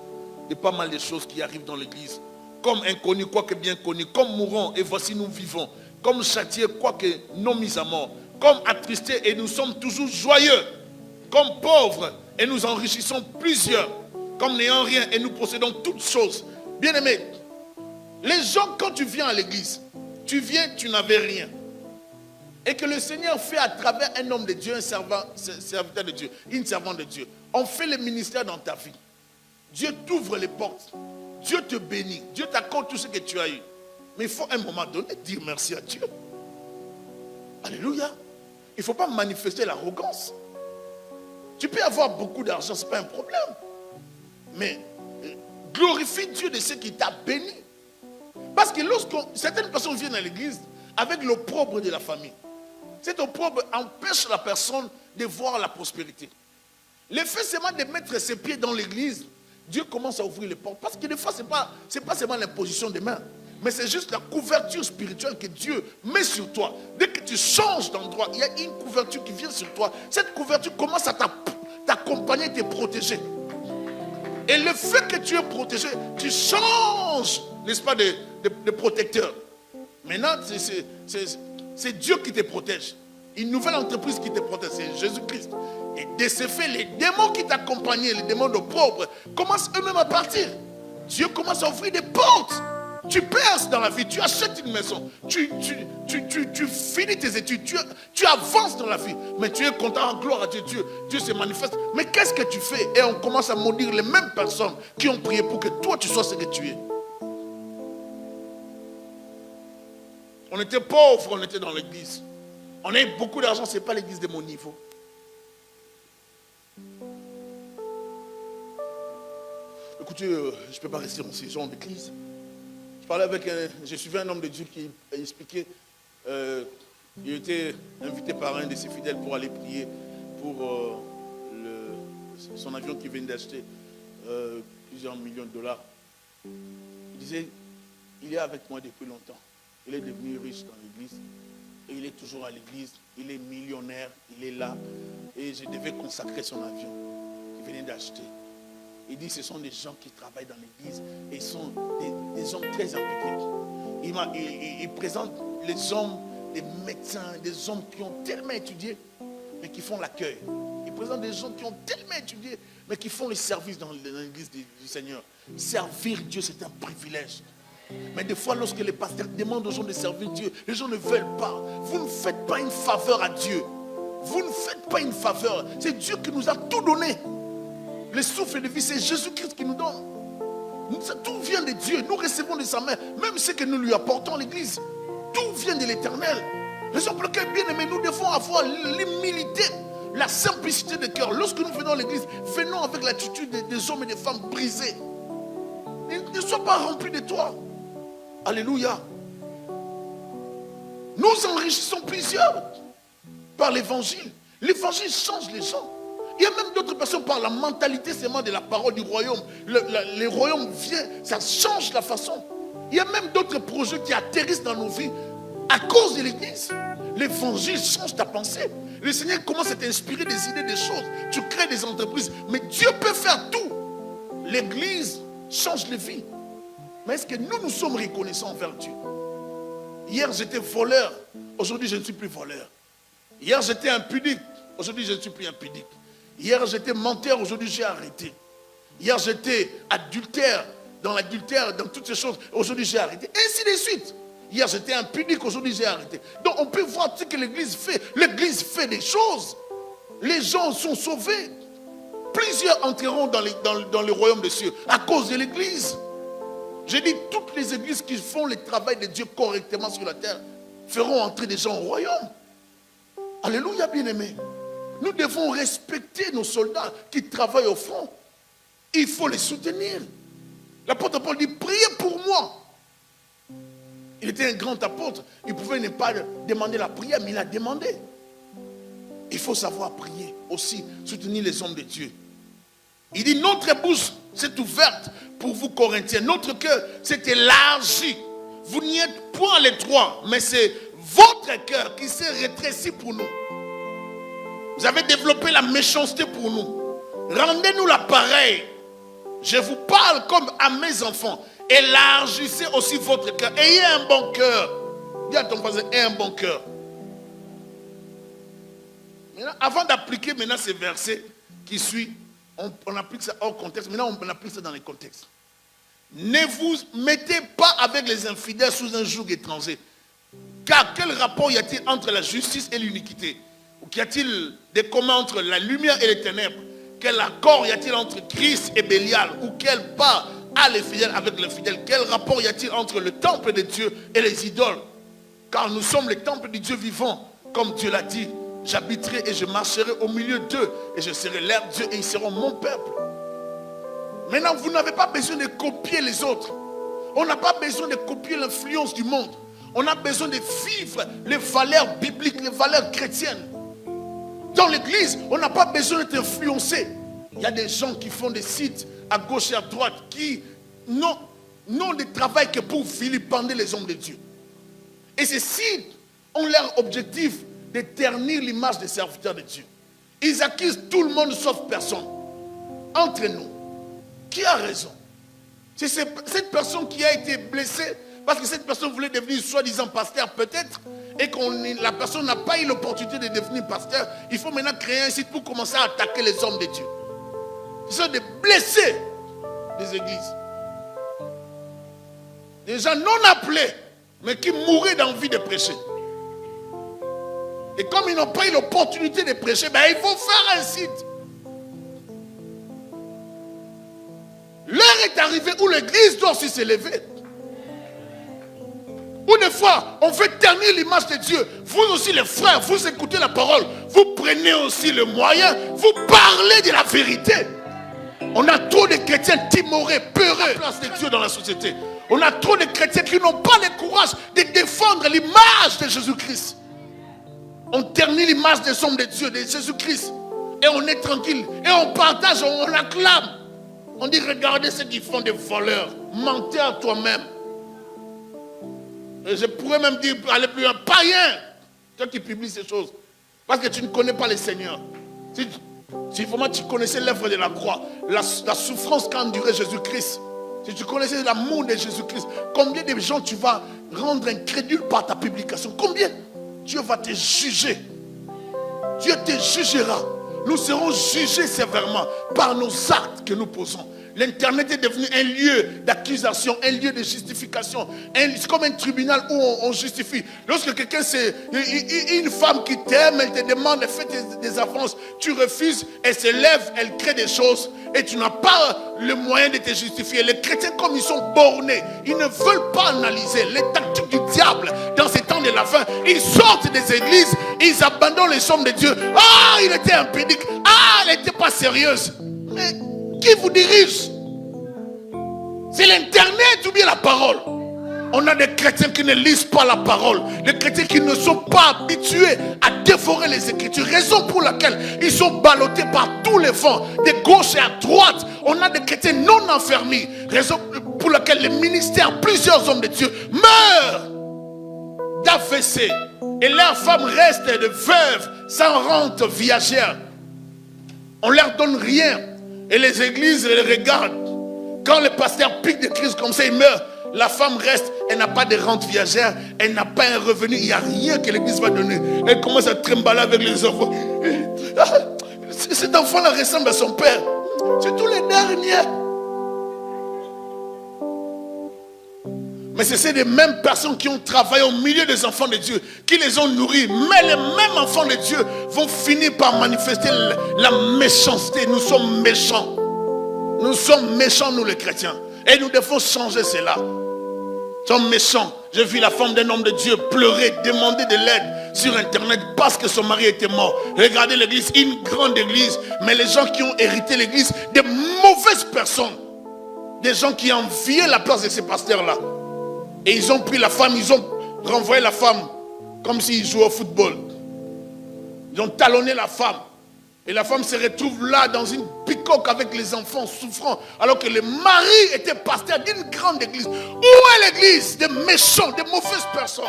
de pas mal de choses qui arrivent dans l'église. Comme inconnus, quoique bien connus. Comme mourants, et voici nous vivons. Comme châtiés, quoique non mis à mort. Comme attristés, et nous sommes toujours joyeux. Comme pauvres, et nous enrichissons plusieurs. Comme n'ayant rien, et nous possédons toutes choses. Bien-aimés, les gens, quand tu viens à l'église, Tu viens, tu n'avais rien. Et que le Seigneur fait à travers un homme de Dieu, un serviteur de Dieu, une servante de Dieu. On fait le ministère dans ta vie. Dieu t'ouvre les portes. Dieu te bénit. Dieu t'accorde tout ce que tu as eu. Mais il faut à un moment donné dire merci à Dieu. Alléluia. Il ne faut pas manifester l'arrogance. Tu peux avoir beaucoup d'argent, ce n'est pas un problème. Mais glorifie Dieu de ce qui t'a béni. Parce que lorsque certaines personnes viennent à l'église avec l'opprobre de la famille, cet opprobre empêche la personne de voir la prospérité. Le fait seulement de mettre ses pieds dans l'église, Dieu commence à ouvrir les portes. Parce que des fois, ce n'est pas seulement l'imposition des mains, mais c'est juste la couverture spirituelle que Dieu met sur toi. Dès que tu changes d'endroit, il y a une couverture qui vient sur toi. Cette couverture commence à t'accompagner, te protéger. Et le fait que tu es protégé, tu changes, n'est-ce pas, de protecteur. Maintenant, c'est Dieu qui te protège. Une nouvelle entreprise qui te protège, c'est Jésus-Christ. Et de ce fait, les démons qui t'accompagnaient, les démons d'opprobre, commencent eux-mêmes à partir. Dieu commence à ouvrir des portes. Tu perces dans la vie, tu achètes une maison, tu finis tes études, tu avances dans la vie, mais tu es content, en gloire à Dieu, Dieu se manifeste. Mais qu'est-ce que tu fais? Et on commence à maudire les mêmes personnes qui ont prié pour que toi tu sois ce que tu es. On était pauvres, on était dans l'église. On a eu beaucoup d'argent, ce n'est pas l'église de mon niveau. Écoutez, je ne peux pas rester dans ces genres d'église. Je suivais un homme de Dieu qui expliquait, il était invité par un de ses fidèles pour aller prier pour son avion qu'il vient d'acheter, plusieurs millions de dollars. Il disait, il est avec moi depuis longtemps. Il est devenu riche dans l'église. Et il est toujours à l'église. Il est millionnaire. Il est là. Et je devais consacrer son avion qu'il venait d'acheter. Il dit ce sont des gens qui travaillent dans l'église et sont des hommes très impliqués. Il présente les hommes, des médecins, des hommes qui ont tellement étudié, mais qui font l'accueil. Il présente des gens qui ont tellement étudié, mais qui font le service dans l'église du Seigneur. Servir Dieu, c'est un privilège. Mais des fois, lorsque les pasteurs demandent aux gens de servir Dieu, les gens ne veulent pas. Vous ne faites pas une faveur à Dieu. Vous ne faites pas une faveur. C'est Dieu qui nous a tout donné. Le souffle de vie, c'est Jésus-Christ qui nous donne. Tout vient de Dieu. Nous recevons de sa main. Même ce que nous lui apportons à l'église. Tout vient de l'Éternel. Raison pour laquelle, bien aimés, nous devons avoir l'humilité, la simplicité de cœur. Lorsque nous venons à l'église, venons avec l'attitude des hommes et des femmes brisés. Ne sois pas remplis de toi. Alléluia. Nous enrichissons plusieurs par l'évangile. L'évangile change les gens. Il y a même d'autres personnes par la mentalité seulement de la parole du royaume. Le royaume vient, ça change la façon. Il y a même d'autres projets qui atterrissent dans nos vies à cause de l'église. L'évangile change ta pensée. Le Seigneur commence à t'inspirer des idées, des choses. Tu crées des entreprises. Mais Dieu peut faire tout. L'église change les vies. Mais est-ce que nous sommes reconnaissants envers Dieu? Hier j'étais voleur. Aujourd'hui je ne suis plus voleur. Hier j'étais impudique. Aujourd'hui je ne suis plus impudique. Hier j'étais menteur, aujourd'hui j'ai arrêté. Hier j'étais adultère, dans toutes ces choses, aujourd'hui j'ai arrêté. Ainsi de suite. Hier j'étais impudique, aujourd'hui j'ai arrêté. Donc on peut voir ce que l'église fait. L'église fait des choses. Les gens sont sauvés. Plusieurs entreront dans le royaume des cieux à cause de l'église. Je dis toutes les églises qui font le travail de Dieu correctement sur la terre feront entrer des gens au royaume. Alléluia, bien-aimés. Nous devons respecter nos soldats qui travaillent au front. Il faut les soutenir. L'apôtre Paul dit, priez pour moi. Il était un grand apôtre. Il pouvait ne pas demander la prière, mais il a demandé. Il faut savoir prier aussi, soutenir les hommes de Dieu. Il dit, notre bouche s'est ouverte pour vous, Corinthiens. Notre cœur s'est élargi. Vous n'y êtes point les trois, mais c'est votre cœur qui s'est rétréci pour nous. Vous avez développé la méchanceté pour nous. Rendez-nous l'appareil. Je vous parle comme à mes enfants. Élargissez aussi votre cœur. Ayez un bon cœur. Dis à ton voisin, aie un bon cœur. Maintenant, avant d'appliquer maintenant ces versets qui suivent, on applique ça hors contexte. Maintenant, on applique ça dans les contextes. Ne vous mettez pas avec les infidèles sous un joug étranger. Car quel rapport y a-t-il entre la justice et l'iniquité? Ou qu'y a-t-il des communs entre la lumière et les ténèbres? Quel accord y a-t-il entre Christ et Bélial? Ou quelle part a les fidèles avec les fidèles? Quel rapport y a-t-il entre le temple de Dieu et les idoles? Car nous sommes les temples du Dieu vivant, comme Dieu l'a dit. J'habiterai et je marcherai au milieu d'eux, et je serai leur Dieu et ils seront mon peuple. Maintenant, vous n'avez pas besoin de copier les autres. On n'a pas besoin de copier l'influence du monde. On a besoin de vivre les valeurs bibliques, les valeurs chrétiennes. Dans l'église, on n'a pas besoin d'être influencé. Il y a des gens qui font des sites à gauche et à droite qui n'ont de travail que pour vilipender les hommes de Dieu. Et ces sites ont leur objectif de ternir l'image des serviteurs de Dieu. Ils accusent tout le monde sauf personne. Entre nous, qui a raison? C'est cette personne qui a été blessée parce que cette personne voulait devenir soi-disant pasteur peut-être et que la personne n'a pas eu l'opportunité de devenir pasteur. Il faut maintenant créer un site pour commencer à attaquer les hommes de Dieu. Ce sont des blessés des églises. Des gens non appelés mais qui mouraient d'envie de prêcher. Et comme ils n'ont pas eu l'opportunité de prêcher, ben il faut faire un site. L'heure est arrivée où l'église doit aussi s'élever. Ou des fois, on veut ternir l'image de Dieu. Vous aussi les frères, vous écoutez la parole. Vous prenez aussi le moyen. Vous parlez de la vérité. On a trop de chrétiens timorés, peureux à la place de Dieu dans la société. On a trop de chrétiens qui n'ont pas le courage de défendre l'image de Jésus-Christ. On ternit l'image des hommes de Dieu, de Jésus-Christ. Et on est tranquille. Et on partage, on acclame. On dit, regardez ceux qui font des voleurs. Mentez à toi-même. Et je pourrais même dire, aller plus loin, païen. Toi qui publies ces choses. Parce que tu ne connais pas le Seigneur. Si vraiment tu connaissais l'œuvre de la croix, la souffrance qu'a enduré Jésus-Christ. Si tu connaissais l'amour de Jésus-Christ, combien de gens tu vas rendre incrédule par ta publication? Combien? Dieu va te juger. Dieu te jugera. Nous serons jugés sévèrement par nos actes que nous posons. L'Internet est devenu un lieu d'accusation, un lieu de justification. C'est comme un tribunal où on justifie. Lorsque quelqu'un, c'est une femme qui t'aime, elle te demande, elle fait des avances, tu refuses, elle se lève, elle crée des choses et tu n'as pas le moyen de te justifier. Les chrétiens, comme ils sont bornés, ils ne veulent pas analyser les tactiques du diable dans ces temps de la fin. Ils sortent des églises, ils abandonnent les hommes de Dieu. Ah, il était impédique. Ah, elle n'était pas sérieuse. Mais qui vous dirige? C'est l'internet ou bien la parole? On a des chrétiens qui ne lisent pas la parole. Des chrétiens qui ne sont pas habitués à dévorer les Écritures. Raison pour laquelle ils sont ballottés par tous les vents, de gauche et à droite. On a des chrétiens non enfermés. Raison pour laquelle les ministères, plusieurs hommes de Dieu meurent d'AVC. Et leurs femmes restent de veuves sans rente viagère. On ne leur donne rien. Et les églises les regardent. Quand le pasteur pique des crises comme ça, il meurt. La femme reste, elle n'a pas de rente viagère, elle n'a pas un revenu, il n'y a rien que l'église va donner. Elle commence à trembler avec les enfants. Cet enfant-là ressemble à son père. C'est tous les derniers. Mais c'est ces mêmes personnes qui ont travaillé au milieu des enfants de Dieu, qui les ont nourris. Mais les mêmes enfants de Dieu vont finir par manifester la méchanceté. Nous sommes méchants. Nous sommes méchants, nous les chrétiens. Et nous devons changer cela. Nous sommes méchants. J'ai vu la femme d'un homme de Dieu pleurer, demander de l'aide sur Internet parce que son mari était mort. Regardez l'église, une grande église. Mais les gens qui ont hérité l'église, des mauvaises personnes. Des gens qui enviaient la place de ces pasteurs-là. Et ils ont pris la femme, ils ont renvoyé la femme comme s'ils jouaient au football. Ils ont talonné la femme. Et la femme se retrouve là dans une bicoque avec les enfants souffrant. Alors que le mari était pasteur d'une grande église. Où est l'église? Des méchants, des mauvaises personnes.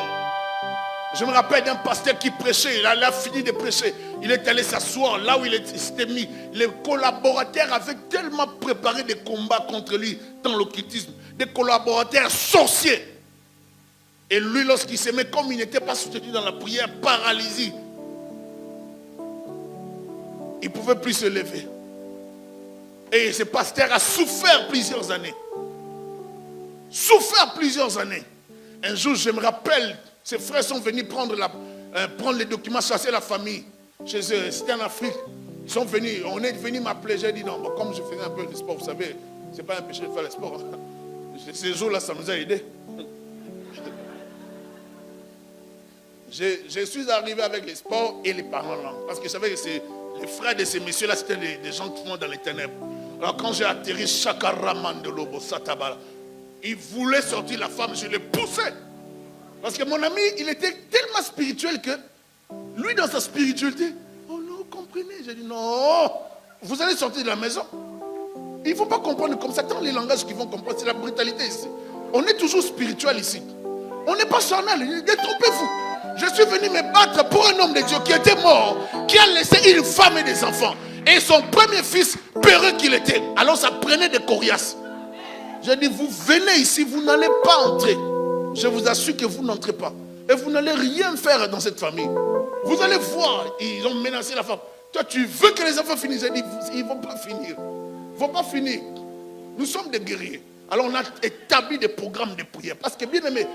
Je me rappelle d'un pasteur qui prêchait. Il a fini de prêcher. Il est allé s'asseoir là où il s'était mis. Les collaborateurs avaient tellement préparé des combats contre lui dans l'occultisme. Des collaborateurs sorciers. Et lui, lorsqu'il se met, comme il n'était pas soutenu dans la prière, paralysie. Il ne pouvait plus se lever. Et ce pasteur a souffert plusieurs années. Souffert plusieurs années. Un jour, je me rappelle, Ses frères sont venus prendre les documents, chasser la famille chez eux. C'était en Afrique. Ils sont venus, on est venu m'appeler. J'ai dit non, bon, comme je faisais un peu de sport, vous savez, c'est pas un péché de faire le sport. Ces jours-là, ça nous a aidés. Je suis arrivé avec les sports et les parents là. Parce que je savais que les frères de ces messieurs-là, c'était des gens qui vont dans les ténèbres. Alors quand j'ai atterri, Chakaramandelobo Satabala, il voulait sortir la femme, je l'ai poussé. Parce que mon ami, il était tellement spirituel que lui, dans sa spiritualité, oh non, comprenez. J'ai dit non, vous allez sortir de la maison. Il ne faut pas comprendre comme ça. Tant les langages qu'ils vont comprendre, c'est la brutalité ici. On est toujours spirituel ici. On n'est pas charnel, détrompez-vous. Je suis venu me battre pour un homme de Dieu qui était mort, qui a laissé une femme et des enfants. Et son premier fils, peureux qu'il était. Alors ça prenait des coriaces. J'ai dit, vous venez ici, vous n'allez pas entrer. Je vous assure que vous n'entrez pas. Et vous n'allez rien faire dans cette famille. Vous allez voir, ils ont menacé la femme. Toi, tu veux que les enfants finissent? J'ai dit, ils ne vont pas finir. Ils ne vont pas finir. Nous sommes des guerriers. Alors on a établi des programmes de prière. Parce que bien aimé,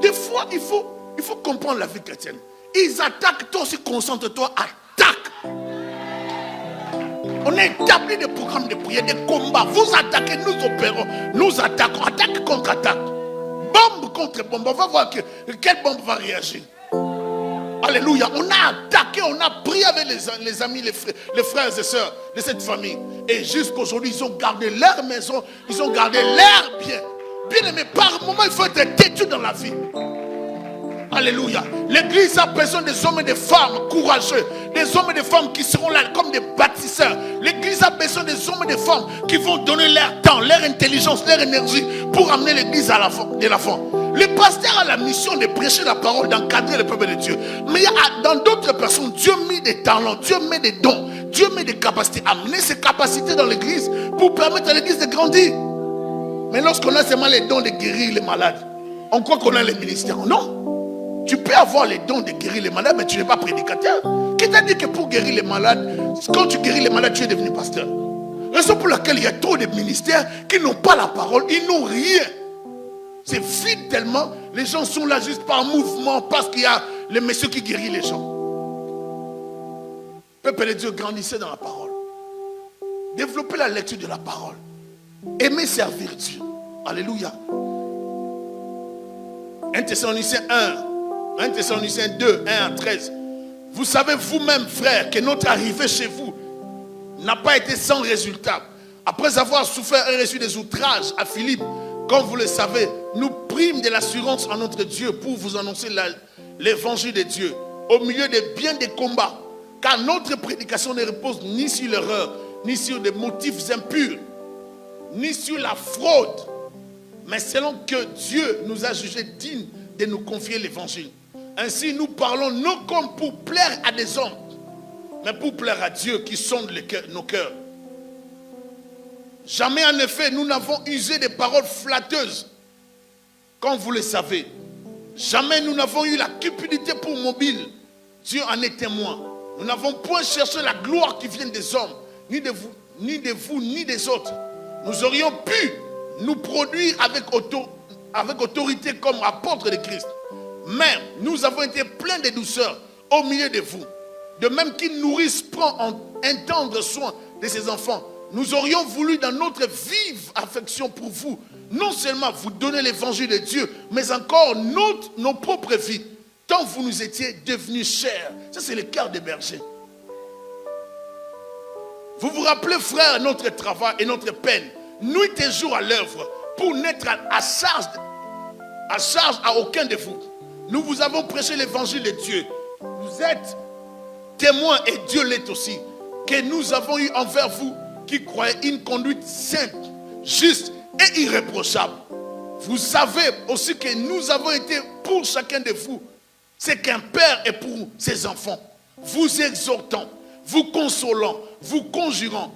des fois, il faut comprendre la vie chrétienne. Ils attaquent, toi aussi concentre-toi, attaque. On a établi des programmes de prière, des combats. Vous attaquez, nous opérons, nous attaquons, attaque contre attaque. Bombe contre bombe. On va voir quelle bombe va réagir. Alléluia. On a attaqué, on a prié avec les amis, les frères et sœurs de cette famille. Et jusqu'à aujourd'hui, ils ont gardé leur maison, ils ont gardé leur bien. Bien aimé, par moment, il faut être têtu dans la vie. Alléluia. L'église a besoin des hommes et des femmes courageux. Des hommes et des femmes qui seront là comme des bâtisseurs. L'église a besoin des hommes et des femmes qui vont donner leur temps, leur intelligence, leur énergie pour amener l'église de l'avant. Le pasteur a la mission de prêcher la parole, d'encadrer le peuple de Dieu. Mais dans d'autres personnes, Dieu met des talents, Dieu met des dons, Dieu met des capacités. Amener ces capacités dans l'église pour permettre à l'église de grandir. Mais lorsqu'on a seulement les dons de guérir les malades, on croit qu'on a les ministères. Non. Tu peux avoir les dons de guérir les malades, mais tu n'es pas prédicateur. Qui t'a dit que pour guérir les malades, quand tu guéris les malades, tu es devenu pasteur? Raison pour laquelle il y a trop de ministères qui n'ont pas la parole, ils n'ont rien. C'est vide tellement, les gens sont là juste par mouvement, parce qu'il y a le monsieur qui guérit les gens. Peuple de Dieu, grandissez dans la parole. Développez la lecture de la parole. Aimez servir Dieu. Alléluia. 1 Thessaloniciens 2, 1 à 13. Vous savez vous-même, frères, que notre arrivée chez vous n'a pas été sans résultat. Après avoir souffert et reçu des outrages à Philippe, comme vous le savez, nous prîmes de l'assurance en notre Dieu pour vous annoncer l'évangile de Dieu au milieu de bien des combats. Car notre prédication ne repose ni sur l'erreur, ni sur des motifs impurs, ni sur la fraude, mais selon que Dieu nous a jugés dignes de nous confier l'évangile. Ainsi, nous parlons non comme pour plaire à des hommes, mais pour plaire à Dieu qui sonde nos cœurs. Jamais en effet, nous n'avons usé des paroles flatteuses, comme vous le savez. Jamais nous n'avons eu la cupidité pour mobile. Dieu en est témoin. Nous n'avons point cherché la gloire qui vient des hommes, ni de vous, ni des autres. Nous aurions pu nous produire avec autorité comme apôtres de Christ. Mais nous avons été pleins de douceur au milieu de vous. De même qu'une nourrice prend un tendre soin de ses enfants, nous aurions voulu dans notre vive affection pour vous, non seulement vous donner l'évangile de Dieu, mais encore nos propres vies, tant vous nous étiez devenus chers. Ça, c'est le cœur des bergers. Vous vous rappelez, frères, notre travail et notre peine, nuit et jour à l'œuvre, pour n'être à charge à aucun de vous. Nous vous avons prêché l'évangile de Dieu. Vous êtes témoins, et Dieu l'est aussi, que nous avons eu envers vous qui croyez une conduite sainte, juste et irréprochable. Vous savez aussi que nous avons été pour chacun de vous ce qu'un père est pour ses enfants, vous exhortant, vous consolant, vous conjurant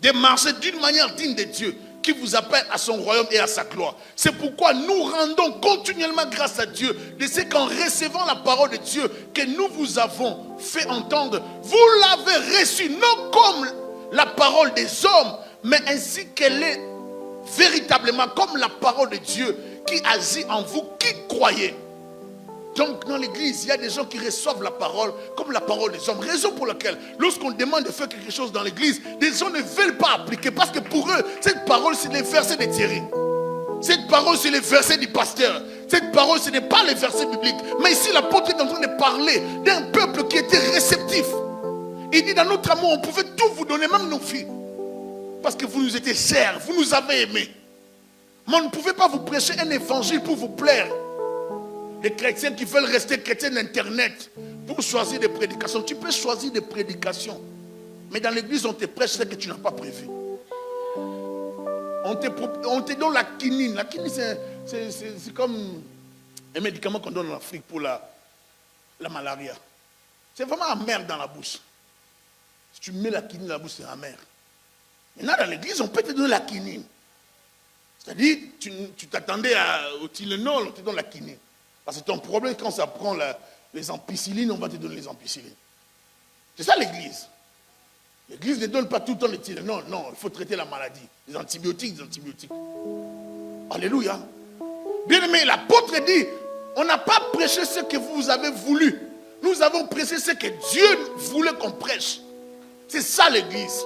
de marcher d'une manière digne de Dieu, qui vous appelle à son royaume et à sa gloire. C'est pourquoi nous rendons continuellement grâce à Dieu de ce qu'en recevant la parole de Dieu que nous vous avons fait entendre, vous l'avez reçue non comme la parole des hommes, mais ainsi qu'elle est véritablement comme la parole de Dieu qui agit en vous, qui croyez. Donc dans l'église, il y a des gens qui reçoivent la parole comme la parole des hommes. Raison pour laquelle, lorsqu'on demande de faire quelque chose dans l'église, des gens ne veulent pas appliquer. Parce que pour eux, cette parole, c'est les versets de Thierry. Cette parole, c'est les versets du pasteur. Cette parole, ce n'est pas les versets bibliques. Mais ici, l'apôtre est en train de parler d'un peuple qui était réceptif. Il dit, dans notre amour, on pouvait tout vous donner, même nos filles. Parce que vous nous étiez chers, vous nous avez aimés. Mais on ne pouvait pas vous prêcher un évangile pour vous plaire. Les chrétiens qui veulent rester chrétiens d'Internet pour choisir des prédications. Tu peux choisir des prédications. Mais dans l'église, on te prêche ce que tu n'as pas prévu. On te donne la quinine. La quinine, c'est comme un médicament qu'on donne en Afrique pour la malaria. C'est vraiment amer dans la bouche. Si tu mets la quinine dans la bouche, c'est amer. Maintenant, dans l'église, on peut te donner la quinine. C'est-à-dire, tu t'attendais au Tylenol, on te donne la quinine. Parce que ton problème, quand ça prend les ampicillines, on va te donner les ampicillines. C'est ça l'église. L'église ne donne pas tout le temps les Tylenol. Non, il faut traiter la maladie. Les antibiotiques. Alléluia. Bien aimé, l'apôtre dit, on n'a pas prêché ce que vous avez voulu. Nous avons prêché ce que Dieu voulait qu'on prêche. C'est ça l'église.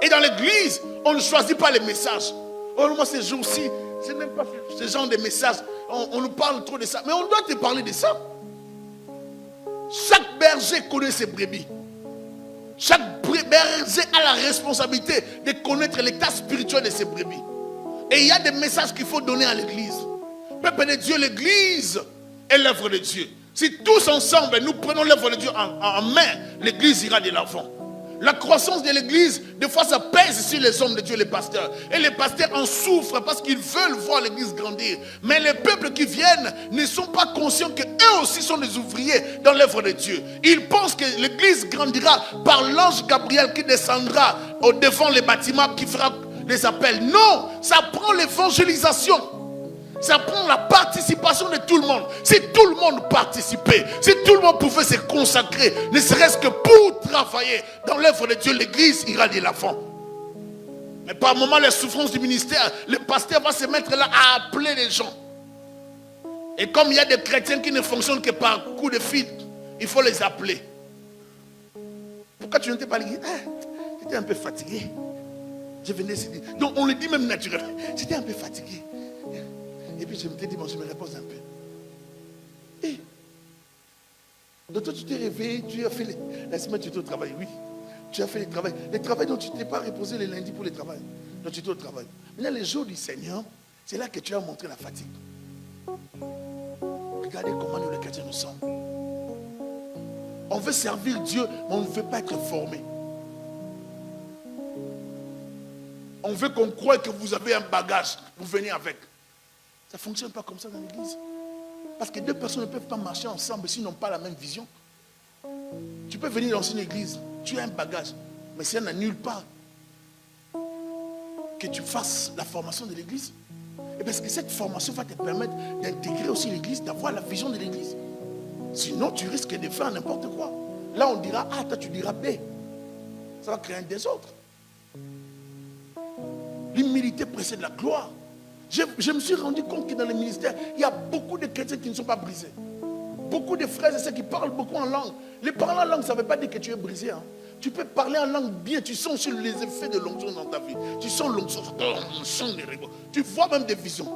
Et dans l'église, on ne choisit pas les messages. Oh, moi, ces jours-ci, je n'aime pas ce genre de messages. On nous parle trop de ça. Mais on doit te parler de ça. Chaque berger connaît ses brebis. Chaque berger a la responsabilité de connaître l'état spirituel de ses brebis. Et il y a des messages qu'il faut donner à l'église. Peuple de Dieu, l'église est l'œuvre de Dieu. Si tous ensemble, nous prenons l'œuvre de Dieu en main, l'église ira de l'avant. La croissance de l'église, des fois ça pèse sur les hommes de Dieu, les pasteurs. Et les pasteurs en souffrent parce qu'ils veulent voir l'église grandir. Mais les peuples qui viennent ne sont pas conscients qu'eux aussi sont des ouvriers dans l'œuvre de Dieu. Ils pensent que l'église grandira par l'ange Gabriel qui descendra au devant les bâtiments, qui fera des appels. Non, ça prend l'évangélisation. Ça prend la participation de tout le monde. Si tout le monde participait, si tout le monde pouvait se consacrer, ne serait-ce que pour travailler dans l'œuvre de Dieu, l'église ira de l'avant. Mais par moment, les souffrances du ministère, le pasteur va se mettre là à appeler les gens. Et comme il y a des chrétiens qui ne fonctionnent que par coup de fil, il faut les appeler. Pourquoi tu n'étais pas l'église? J'étais un peu fatigué. Je venais se dire. Donc on le dit même naturellement. J'étais un peu fatigué. Et puis je me dis, bon, je me repose un peu. Et donc toi, tu t'es réveillé, tu as fait la semaine, tu étais au travail. Oui, tu as fait le travail dont tu ne t'es pas reposé le lundi pour le travail. Donc tu étais au travail. Maintenant, les jours du Seigneur, c'est là que tu as montré la fatigue. Regardez comment nous, les chrétiens, nous sommes. On veut servir Dieu, mais on ne veut pas être formé. On veut qu'on croie que vous avez un bagage, vous venez avec. Ça ne fonctionne pas comme ça dans l'église. Parce que deux personnes ne peuvent pas marcher ensemble s'ils n'ont pas la même vision. Tu peux venir dans une église, tu as un bagage, mais s'il n'y en a nulle part que tu fasses la formation de l'église, et parce que cette formation va te permettre d'intégrer aussi l'église, d'avoir la vision de l'église. Sinon, tu risques de faire n'importe quoi. Là, on dira A, toi tu diras B. Ça va créer un désordre. L'humilité précède la gloire. Je me suis rendu compte que dans le ministère, il y a beaucoup de chrétiens qui ne sont pas brisés. Beaucoup de frères et sœurs qui parlent beaucoup en langue. Les parler en langue, ça ne veut pas dire que tu es brisé. Hein. Tu peux parler en langue bien, tu sens sur les effets de l'onction dans ta vie. Tu sens l'onction, tu vois même des visions.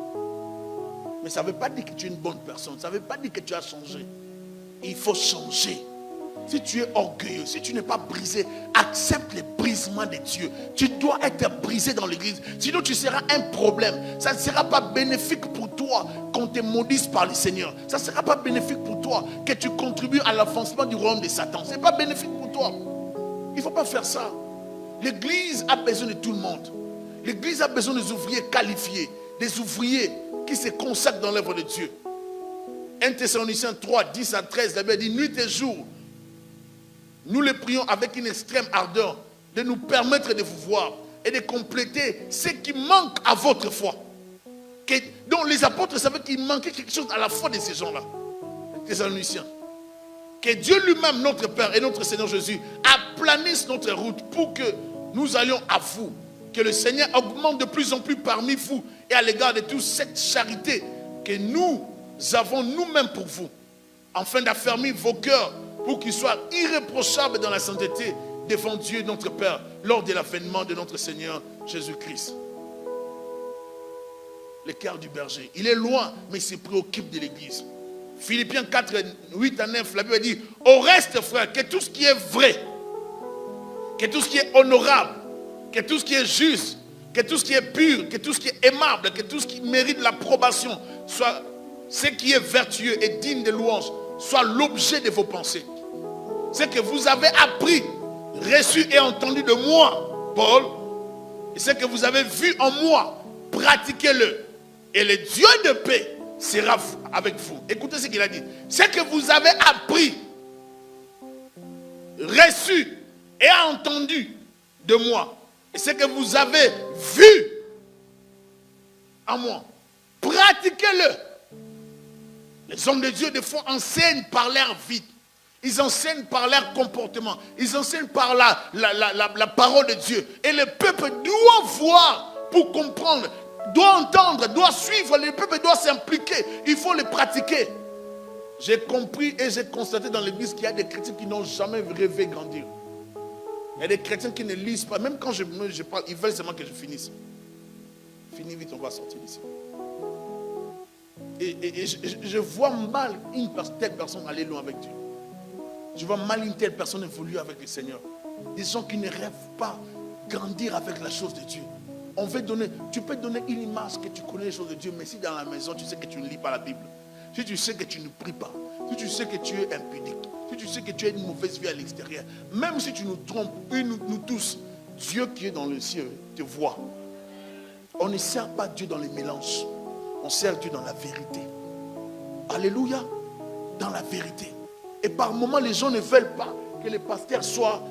Mais ça ne veut pas dire que tu es une bonne personne. Ça ne veut pas dire que tu as changé. Il faut changer. Si tu es orgueilleux, si tu n'es pas brisé, accepte les brisements de Dieu. Tu dois être brisé dans l'église. Sinon tu seras un problème. Ça ne sera pas bénéfique pour toi qu'on te maudisse par le Seigneur. Ça ne sera pas bénéfique pour toi que tu contribues à l'avancement du royaume de Satan. Ce n'est pas bénéfique pour toi. Il ne faut pas faire ça. L'église a besoin de tout le monde. L'église a besoin des ouvriers qualifiés. Des ouvriers qui se consacrent dans l'œuvre de Dieu. 1 Thessaloniciens 3, 10 à 13, la Bible dit, nuit et jour, nous les prions avec une extrême ardeur de nous permettre de vous voir et de compléter ce qui manque à votre foi. Donc les apôtres savaient qu'il manquait quelque chose à la foi de ces gens-là, les Thessaloniciens. Que Dieu lui-même, notre Père et notre Seigneur Jésus, aplanisse notre route pour que nous allions à vous. Que le Seigneur augmente de plus en plus parmi vous et à l'égard de toute cette charité que nous avons nous-mêmes pour vous, afin d'affermir vos cœurs pour qu'ils soient irréprochables dans la sainteté devant Dieu notre Père lors de l'avènement de notre Seigneur Jésus-Christ. Le cœur du berger, il est loin, mais il se préoccupe de l'église. Philippiens 4, 8 à 9, la Bible dit, au reste, frère, que tout ce qui est vrai, que tout ce qui est honorable, que tout ce qui est juste, que tout ce qui est pur, que tout ce qui est aimable, que tout ce qui mérite l'approbation, soit ce qui est vertueux et digne de louange, soit l'objet de vos pensées. Ce que vous avez appris, reçu et entendu de moi, Paul, et ce que vous avez vu en moi, pratiquez-le. Et le Dieu de paix sera avec vous. Écoutez ce qu'il a dit. Ce que vous avez appris, reçu et entendu de moi, et ce que vous avez vu en moi, pratiquez-le. Les hommes de Dieu, des fois, enseignent par leur vie. Ils enseignent par leur comportement. Ils enseignent par la parole de Dieu. Et le peuple doit voir pour comprendre, doit entendre, doit suivre. Le peuple doit s'impliquer. Il faut le pratiquer. J'ai compris et j'ai constaté dans l'église qu'il y a des chrétiens qui n'ont jamais rêvé grandir. Il y a des chrétiens qui ne lisent pas. Même quand je parle, ils veulent seulement que je finisse. Finis vite, on va sortir d'ici. Et je vois mal une telle personne aller loin avec Dieu. Je vois mal une telle personne évoluer avec le Seigneur. Des gens qui ne rêvent pas grandir avec la chose de Dieu. Tu peux donner une image que tu connais les choses de Dieu, mais si dans la maison tu sais que tu ne lis pas la Bible, si tu sais que tu ne pries pas, si tu sais que tu es impudique, si tu sais que tu as une mauvaise vie à l'extérieur, même si tu nous trompes, nous tous, Dieu qui est dans le ciel te voit. On ne sert pas Dieu dans les mélanges. On sert Dieu dans la vérité. Alléluia. Dans la vérité. Et par moments, les gens ne veulent pas que les pasteurs soient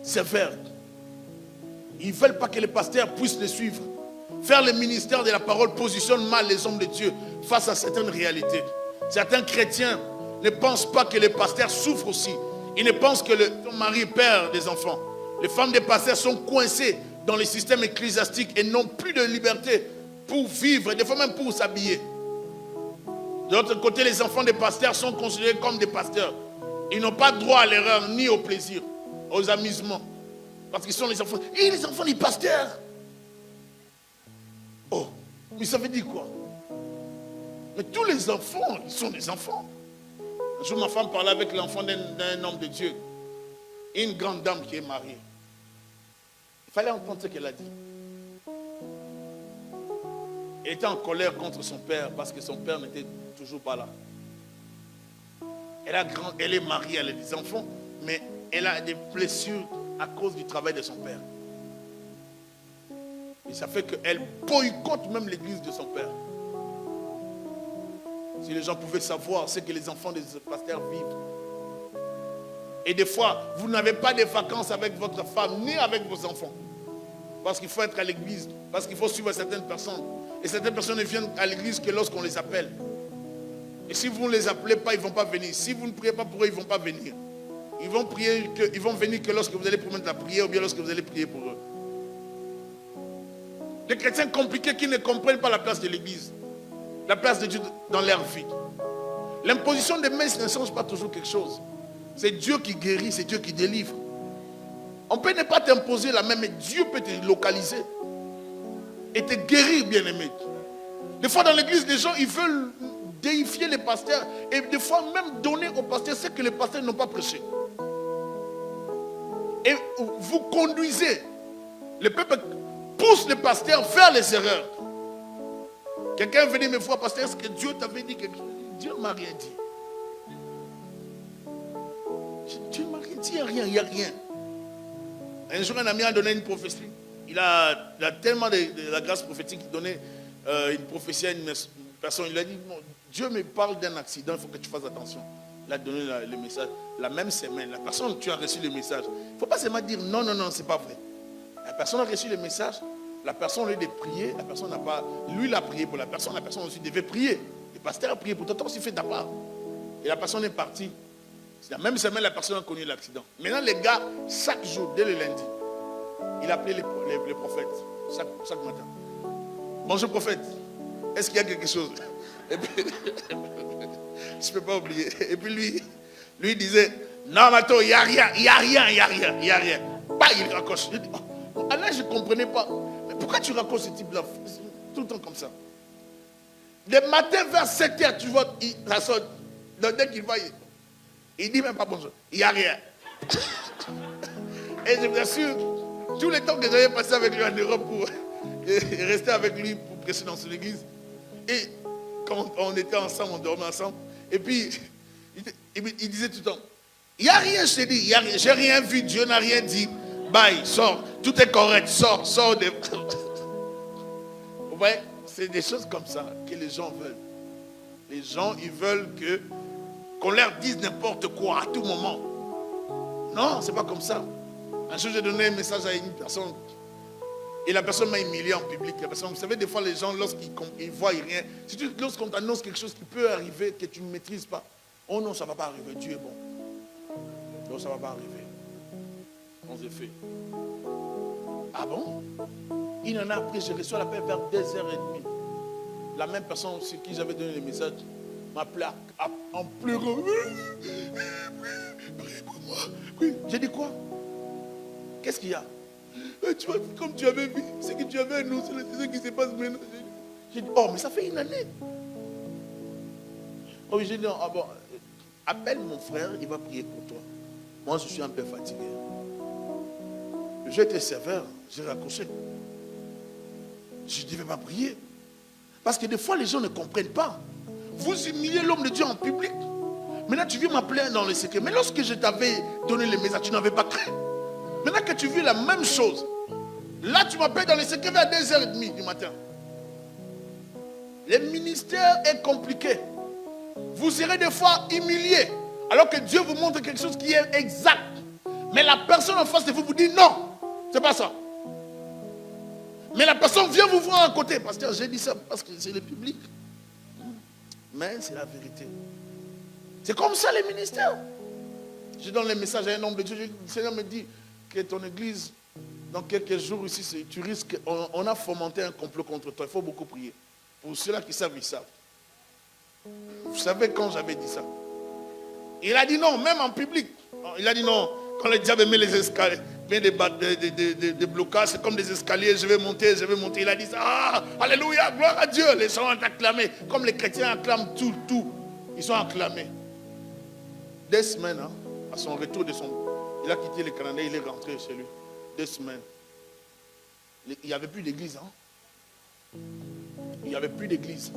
sévères. Ils ne veulent pas que les pasteurs puissent les suivre. Faire le ministère de la parole positionne mal les hommes de Dieu face à certaines réalités. Certains chrétiens ne pensent pas que les pasteurs souffrent aussi. Ils ne pensent que ton mari perd des enfants. Les femmes des pasteurs sont coincées dans le système ecclésiastique et n'ont plus de liberté pour vivre, des fois même pour s'habiller. De l'autre côté, les enfants des pasteurs sont considérés comme des pasteurs. Ils n'ont pas droit à l'erreur ni au plaisir, aux amusements. Parce qu'ils sont les enfants. Et les enfants des pasteurs. Oh, mais ça veut dire quoi? Mais tous les enfants, ils sont des enfants. Un jour, ma femme parlait avec l'enfant d'un homme de Dieu. Une grande dame qui est mariée. Il fallait entendre ce qu'elle a dit. Elle était en colère contre son père parce que son père n'était toujours pas là. Elle est mariée, elle a des enfants, mais elle a des blessures à cause du travail de son père. Et ça fait qu'elle boycotte même l'église de son père. Si les gens pouvaient savoir ce que les enfants des pasteurs vivent. Et des fois, vous n'avez pas de vacances avec votre femme, ni avec vos enfants. Parce qu'il faut être à l'église, parce qu'il faut suivre certaines personnes. Et certaines personnes ne viennent à l'église que lorsqu'on les appelle. Et si vous ne les appelez pas, ils ne vont pas venir. Si vous ne priez pas pour eux, ils ne vont pas venir. Ils vont venir que lorsque vous allez promettre la prière ou bien lorsque vous allez prier pour eux. Les chrétiens compliqués qui ne comprennent pas la place de l'église, la place de Dieu dans leur vie. L'imposition des mains ne change pas toujours quelque chose. C'est Dieu qui guérit, c'est Dieu qui délivre. On peut ne pas t'imposer la main, mais Dieu peut te localiser et te guérir, bien-aimé. Des fois dans l'église, les gens, ils veulent déifier les pasteurs et des fois même donner aux pasteurs ce que les pasteurs n'ont pas prêché. Et vous conduisez. Le peuple pousse les pasteurs vers les erreurs. Quelqu'un venait me voir, pasteur, est-ce que Dieu t'avait dit quelque chose? Dieu ne m'a rien dit. Dieu ne m'a rien dit, il n'y a rien. Un jour, un ami a donné une prophétie. Il a tellement de la grâce prophétique qu'il donnait une prophétie à une personne. Il lui a dit, non, Dieu me parle d'un accident, il faut que tu fasses attention. Il a donné le message. La même semaine, la personne, tu as reçu le message. Il ne faut pas seulement dire non, c'est pas vrai. La personne a reçu le message. La personne, au lieu de prier, la personne n'a pas... Lui, il a prié pour la personne aussi devait prier. Le pasteur a prié pour toi, toi aussi fait ta part. Et la personne est partie. C'est la même semaine, la personne a connu l'accident. Maintenant, les gars, chaque jour, dès le lundi, il appelait les prophètes chaque matin. Bonjour prophète, est-ce qu'il y a quelque chose? Et puis, je ne peux pas oublier. Et puis lui disait, non Mato, il n'y a rien. Bah, il raccroche. Là, je ne comprenais pas. Mais pourquoi tu raccroches ce type-là? Tout le temps comme ça. Le matin vers 7h, tu vois, ça sonne. Donc dès qu'il va, il dit même pas bonjour. Il n'y a rien. Et je vous assure, tous les temps que j'avais passé avec lui en Europe pour rester avec lui pour prêcher dans son église, et quand on était ensemble, on dormait ensemble, et puis il disait tout le temps, il n'y a rien, je t'ai dit, il n'y a rien, j'ai rien vu, Dieu n'a rien dit, bye, sors, tout est correct, sors. Vous voyez, c'est des choses comme ça que les gens veulent. Les gens, ils veulent qu'on leur dise n'importe quoi à tout moment. Non, c'est pas comme ça. Un jour, j'ai donné un message à une personne et la personne m'a humilié en public. La personne, vous savez, des fois, les gens, lorsqu'ils ne voient rien, lorsqu'on t'annonce quelque chose qui peut arriver, que tu ne maîtrises pas, oh non, ça ne va pas arriver, Dieu est bon. Non, ça ne va pas arriver. On s'est fait. Ah bon? Il en a appris, j'ai reçu l'appel vers 2h30. La même personne sur qui j'avais donné le message m'appelait en pleurant. Priez pour moi. Oui. J'ai dit quoi? Qu'est-ce qu'il y a? Tu vois, comme tu avais vu, ce que tu avais annoncé, c'est ce qui se passe maintenant. J'ai dit, oh, mais ça fait une année. Oh oui, j'ai dit, ah bon, appelle mon frère, il va prier pour toi. Moi, je suis un peu fatigué. J'ai été sévère, j'ai raccroché. Je ne devais pas prier. Parce que des fois, les gens ne comprennent pas. Vous humiliez l'homme de Dieu en public. Maintenant, tu viens m'appeler dans le secret. Mais lorsque je t'avais donné le message, tu n'avais pas cru. Maintenant que tu vis la même chose, là, tu m'appelles dans le secret vers 2h30 du matin. Le ministère est compliqué. Vous serez des fois humilié, alors que Dieu vous montre quelque chose qui est exact. Mais la personne en face de vous dit non, c'est pas ça. Mais la personne vient vous voir à côté. Pasteur, j'ai dit ça parce que c'est le public. Mais c'est la vérité. C'est comme ça les ministères. Je donne les messages à un homme de Dieu. Le Seigneur me dit que ton église, dans quelques jours ici, tu risques, on a fomenté un complot contre toi. Il faut beaucoup prier. Pour ceux-là qui savent, ils savent. Vous savez quand j'avais dit ça? Il a dit non, même en public. Il a dit non, quand le diable met les escaliers, met des blocages, c'est comme des escaliers, je vais monter. Il a dit ça, ah, alléluia, gloire à Dieu. Les gens ont acclamé, comme les chrétiens acclament tout. Ils sont acclamés. 2 semaines, hein, à son retour il a quitté le Canada, il est rentré chez lui. 2 semaines. Il n'y avait plus d'église. Hein. Il n'y avait plus d'église.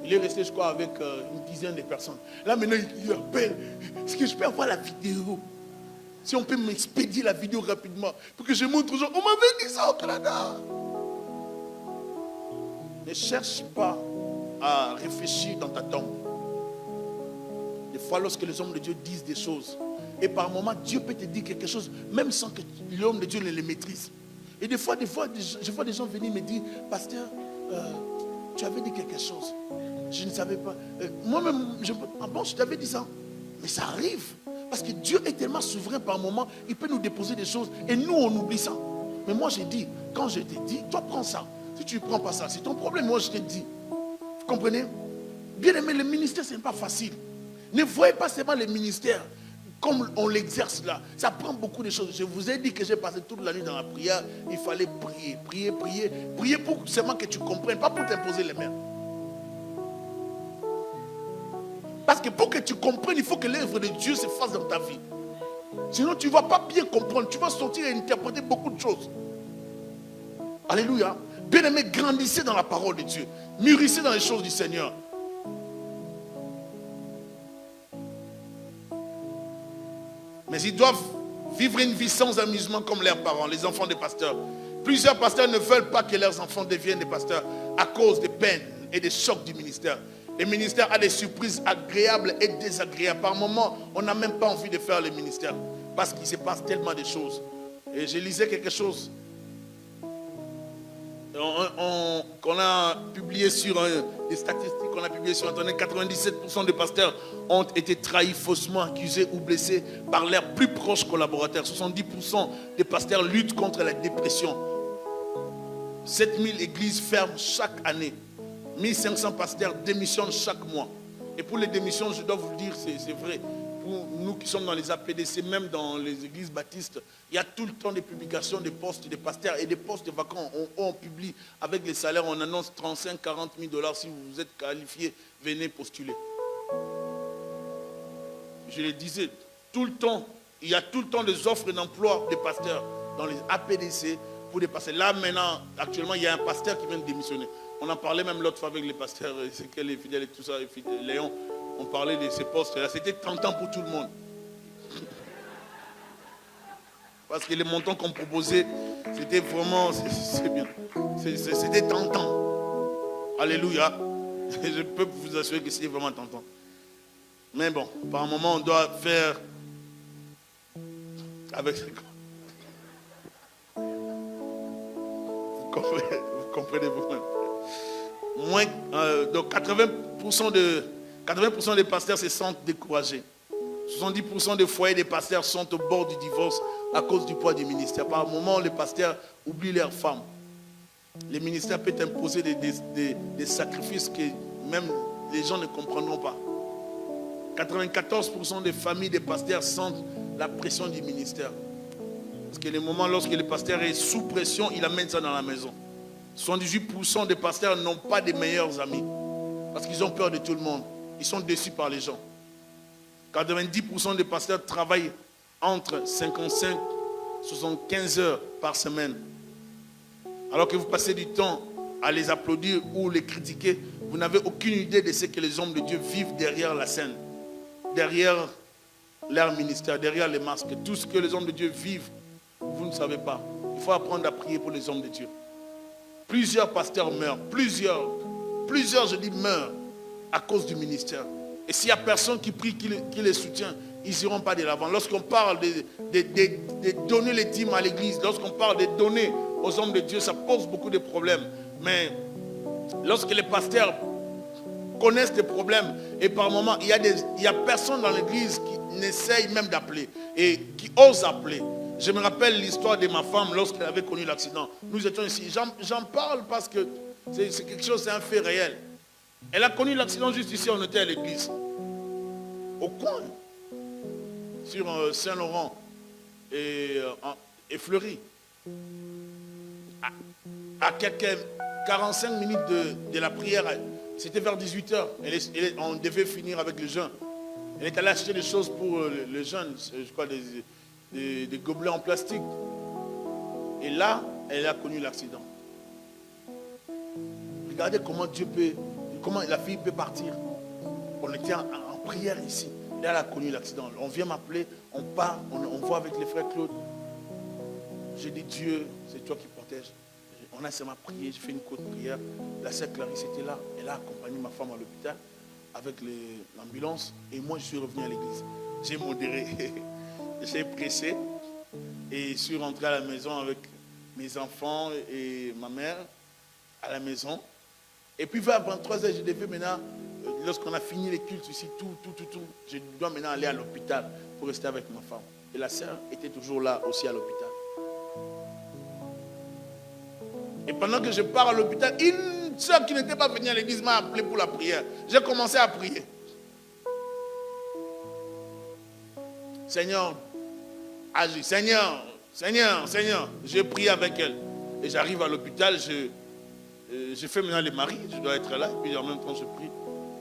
Il est resté, je crois, avec une dizaine de personnes. Là, maintenant, il appelle. Est-ce que je peux avoir la vidéo? Si on peut m'expédier la vidéo rapidement, pour que je montre aux gens, on m'avait dit ça au Canada. Ne cherche pas à réfléchir dans ta tombe. Des fois, lorsque les hommes de Dieu disent des choses, et par moments, Dieu peut te dire quelque chose, même sans que l'homme de Dieu ne le maîtrise. Et des fois, je vois des gens venir me dire, pasteur, tu avais dit quelque chose. Je ne savais pas. Moi-même, je t'avais dit ça. Mais ça arrive. Parce que Dieu est tellement souverain par moment, il peut nous déposer des choses. Et nous, on oublie ça. Mais moi, j'ai dit, quand je t'ai dit, toi, prends ça. Si tu ne prends pas ça, c'est ton problème. Moi, je t'ai dit. Vous comprenez? Bien aimé, le ministère, ce n'est pas facile. Ne voyez pas seulement le ministère comme on l'exerce là. Ça prend beaucoup de choses. Je vous ai dit que j'ai passé toute la nuit dans la prière. Il fallait prier. Prier pour seulement que tu comprennes, pas pour t'imposer les mains. Parce que pour que tu comprennes, il faut que l'œuvre de Dieu se fasse dans ta vie. Sinon, tu ne vas pas bien comprendre. Tu vas sortir et interpréter beaucoup de choses. Alléluia. Bien-aimés, grandissez dans la parole de Dieu. Mûrissez dans les choses du Seigneur. Mais ils doivent vivre une vie sans amusement comme leurs parents, les enfants des pasteurs. Plusieurs pasteurs ne veulent pas que leurs enfants deviennent des pasteurs à cause des peines et des chocs du ministère. Le ministère a des surprises agréables et désagréables. Par moments, on n'a même pas envie de faire le ministère parce qu'il se passe tellement de choses. Et je lisais quelque chose qu'on a publié sur des statistiques qu'on a publiées sur Internet. 97% des pasteurs ont été trahis, faussement accusés ou blessés par leurs plus proches collaborateurs. 70% des pasteurs luttent contre la dépression. 7000 églises ferment chaque année. 1500 pasteurs démissionnent chaque mois. Et pour les démissions, je dois vous le dire, c'est vrai. Pour nous qui sommes dans les APDC, même dans les églises baptistes, il y a tout le temps des publications des postes des pasteurs et des postes vacants. On publie avec les salaires, on annonce 35, 40 000 $. Si vous êtes qualifié, venez postuler. Je le disais, tout le temps, il y a tout le temps des offres d'emploi des pasteurs dans les APDC pour des pasteurs. Là maintenant, actuellement, il y a un pasteur qui vient de démissionner. On en parlait même l'autre fois avec les pasteurs, c'est qu'elle est fidèle et tout ça, Léon. On parlait de ces postes-là. C'était tentant pour tout le monde. Parce que les montants qu'on proposait, c'était vraiment, c'est bien. C'était tentant. Alléluia. Je peux vous assurer que c'était vraiment tentant. Mais bon, par un moment, on doit faire avec... Vous comprenez vous-même. Donc 80% des pasteurs se sentent découragés. 70% des foyers des pasteurs sont au bord du divorce à cause du poids du ministère. Par moment, les pasteurs oublient leurs femmes. Les ministères peuvent imposer des sacrifices que même les gens ne comprendront pas. 94% des familles des pasteurs sentent la pression du ministère. Parce que les moments lorsque le pasteur est sous pression, il amène ça dans la maison. 78% des pasteurs n'ont pas de meilleurs amis. Parce qu'ils ont peur de tout le monde. Ils sont déçus par les gens. 90% des pasteurs travaillent entre 55 et 75 heures par semaine. Alors que vous passez du temps à les applaudir ou les critiquer, vous n'avez aucune idée de ce que les hommes de Dieu vivent derrière la scène. Derrière leur ministère, derrière les masques. Tout ce que les hommes de Dieu vivent, vous ne savez pas. Il faut apprendre à prier pour les hommes de Dieu. Plusieurs pasteurs meurent. Plusieurs, je dis, meurent à cause du ministère. Et s'il n'y a personne qui prie, qui les soutient, ils n'iront pas de l'avant. Lorsqu'on parle de donner les dîmes à l'église, lorsqu'on parle de donner aux hommes de Dieu, ça pose beaucoup de problèmes. Mais lorsque les pasteurs connaissent des problèmes, et par moments, il y a personne dans l'église qui n'essaye même d'appeler, et qui ose appeler. Je me rappelle l'histoire de ma femme lorsqu'elle avait connu l'accident. Nous étions ici. J'en parle parce que c'est quelque chose, c'est un fait réel. Elle a connu l'accident juste ici, on était à l'église. Au coin, sur Saint-Laurent et Fleury. À quelques 45 minutes de la prière, c'était vers 18h. On devait finir avec le jeûne. Elle est allée acheter des choses pour le jeûne, je crois des gobelets en plastique. Et là, elle a connu l'accident. Regardez comment comment la fille peut partir. On était en prière ici. Là, elle a connu l'accident. On vient m'appeler, on part, on voit avec les frères Claude. J'ai dit, Dieu, c'est toi qui protèges. On a seulement prié, j'ai fait une courte prière. La sœur Clarisse était là. Elle a accompagné ma femme à l'hôpital avec l'ambulance. Et moi, je suis revenu à l'église. J'ai modéré. J'ai pressé. Et je suis rentré à la maison avec mes enfants et ma mère à la maison. Et puis vers 23h, je devais maintenant, lorsqu'on a fini les cultes ici, tout, je dois maintenant aller à l'hôpital pour rester avec ma femme. Et la sœur était toujours là aussi à l'hôpital. Et pendant que je pars à l'hôpital, une sœur qui n'était pas venue à l'église m'a appelé pour la prière. J'ai commencé à prier. Seigneur, agis. Seigneur. J'ai prié avec elle. Et j'arrive à l'hôpital, je fais maintenant les maris, je dois être là. Et puis en même temps, je prie.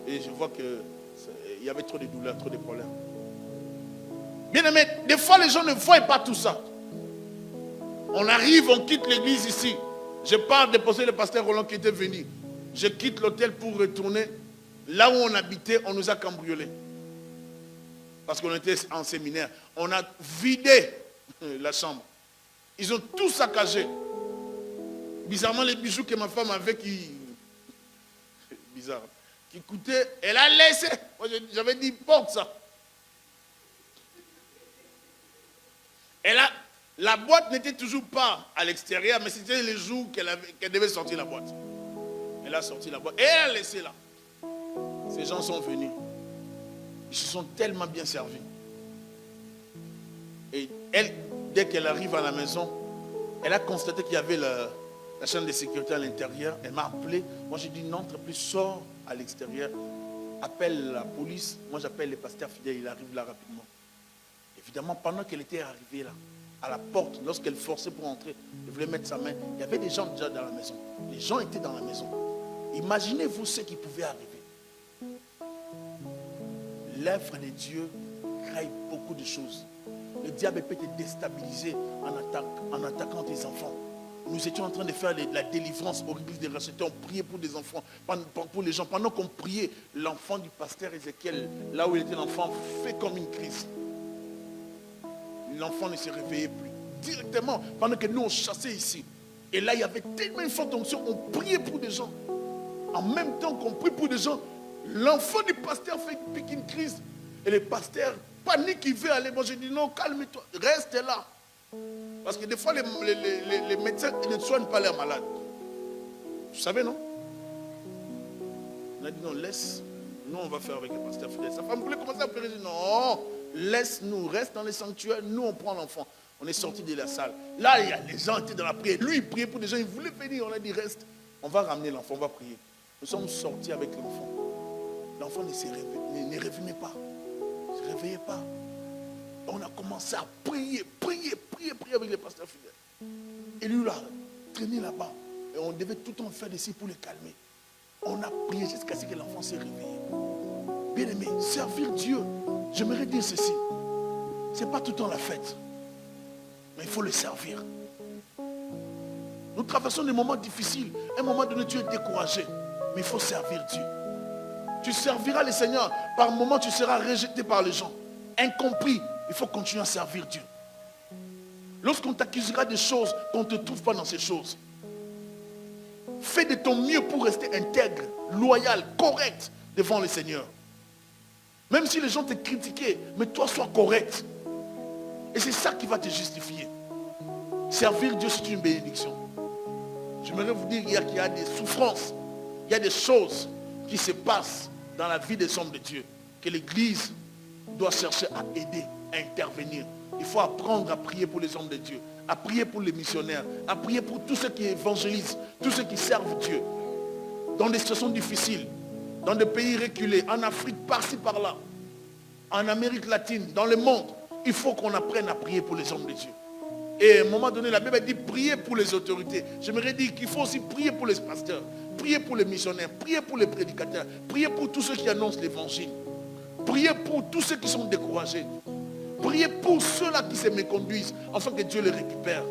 Et je vois qu'il y avait trop de douleurs, trop de problèmes. Bien aimé, des fois les gens ne voient pas tout ça. On arrive, on quitte l'église ici. Je pars déposer le pasteur Roland qui était venu. Je quitte l'hôtel pour retourner. Là où on habitait, on nous a cambriolés. Parce qu'on était en séminaire. On a vidé la chambre. Ils ont tout saccagé. Bizarrement, les bijoux que ma femme avait qui coûtaient, elle a laissé. Moi, j'avais dit, porte ça. La boîte n'était toujours pas à l'extérieur, mais c'était les jours qu'elle devait sortir la boîte. Elle a sorti la boîte et elle a laissé là. Ces gens sont venus. Ils se sont tellement bien servis. Et elle, dès qu'elle arrive à la maison, elle a constaté qu'il y avait la chaîne de sécurité à l'intérieur. Elle m'a appelé. Moi, j'ai dit, n'entre plus, sors à l'extérieur. Appelle la police. Moi, j'appelle les pasteurs fidèles. Il arrive là rapidement. Évidemment, pendant qu'elle était arrivée là, à la porte, lorsqu'elle forçait pour entrer, elle voulait mettre sa main. Il y avait des gens déjà dans la maison. Les gens étaient dans la maison. Imaginez-vous ce qui pouvait arriver. L'œuvre de Dieu crée beaucoup de choses. Le diable peut te déstabiliser en attaquant tes enfants. Nous étions en train de faire la délivrance au l'église de Racheté. On priait pour des enfants, pour les gens. Pendant qu'on priait, l'enfant du pasteur Ézéchiel, là où il était l'enfant, fait comme une crise. L'enfant ne se réveillait plus. Directement, pendant que nous on chassait ici. Et là, il y avait tellement une forte onction, on priait pour des gens. En même temps qu'on prie pour des gens, l'enfant du pasteur fait une crise. Et le pasteur panique, il veut aller. Moi, je dis non, calme-toi, reste là. Parce que des fois, les médecins ne soignent pas leurs malades. Vous savez, non? On a dit non, laisse. Nous, on va faire avec le pasteur fidèle. Sa femme voulait commencer à pleurer. Non, laisse-nous, reste dans les sanctuaires. Nous, on prend l'enfant. On est sorti de la salle. Là, les gens étaient dans la prière. Lui, il priait pour des gens. Il voulait venir. On a dit reste. On va ramener l'enfant, on va prier. Nous sommes sortis avec l'enfant. L'enfant ne revenait pas. Ne se réveillait pas. On a commencé à prier avec les pasteurs fidèles. Et lui, là, traîné là-bas. Et on devait tout le temps faire d'ici pour le calmer. On a prié jusqu'à ce que l'enfant s'est réveillé. Bien aimé, servir Dieu, j'aimerais dire ceci. Ce n'est pas tout le temps la fête. Mais il faut le servir. Nous traversons des moments difficiles. À un moment donné, tu es découragé. Mais il faut servir Dieu. Tu serviras le Seigneur. Par moments, tu seras rejeté par les gens. Incompris. Il faut continuer à servir Dieu. Lorsqu'on t'accusera des choses, qu'on ne te trouve pas dans ces choses, fais de ton mieux pour rester intègre, loyal, correct devant le Seigneur. Même si les gens te critiquent, mais toi sois correct. Et c'est ça qui va te justifier. Servir Dieu, c'est une bénédiction. J'aimerais vous dire qu'il y a des souffrances, il y a des choses qui se passent dans la vie des hommes de Dieu, que l'Église doit chercher à aider, à intervenir. Il faut apprendre à prier pour les hommes de Dieu, à prier pour les missionnaires, à prier pour tous ceux qui évangélisent, tous ceux qui servent Dieu. Dans des situations difficiles, dans des pays reculés, en Afrique, par-ci, par-là, en Amérique latine, dans le monde, il faut qu'on apprenne à prier pour les hommes de Dieu. Et à un moment donné, la Bible dit prier pour les autorités. J'aimerais dire qu'il faut aussi prier pour les pasteurs, prier pour les missionnaires, prier pour les prédicateurs, prier pour tous ceux qui annoncent l'évangile, prier pour tous ceux qui sont découragés, prier pour ceux-là qui se méconduisent, afin que Dieu les récupère.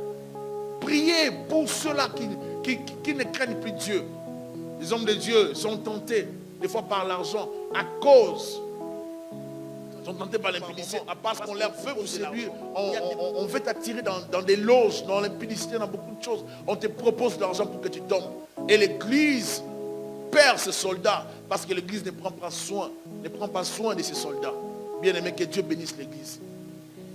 Prier pour ceux-là qui ne craignent plus Dieu. Les hommes de Dieu sont tentés, des fois par l'argent, à cause. Ils sont tentés par l'impudicité, parce qu'on leur veut vous séduire. On veut t'attirer dans des loges, dans l'impudicité, dans beaucoup de choses. On te propose de l'argent pour que tu tombes. Et l'Église perd ses soldats, parce que l'Église ne prend pas soin de ses soldats. Bien aimé, que Dieu bénisse l'Église.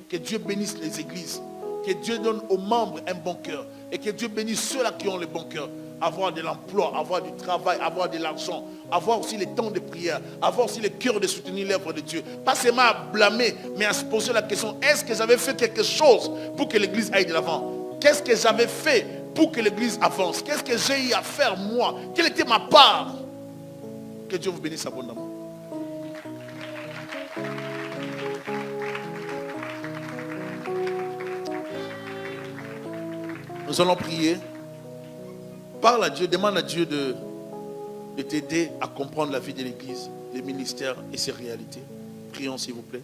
Que Dieu bénisse les églises. Que Dieu donne aux membres un bon cœur. Et que Dieu bénisse ceux-là qui ont le bon cœur. Avoir de l'emploi, avoir du travail, avoir de l'argent. Avoir aussi les temps de prière. Avoir aussi le cœur de soutenir l'œuvre de Dieu. Pas seulement à blâmer, mais à se poser la question, est-ce que j'avais fait quelque chose pour que l'église aille de l'avant? Qu'est-ce que j'avais fait pour que l'église avance? Qu'est-ce que j'ai eu à faire moi? Quelle était ma part? Que Dieu vous bénisse abondamment. Nous allons prier. Parle à Dieu, demande à Dieu de t'aider à comprendre la vie de l'Église, les ministères et ses réalités. Prions s'il vous plaît.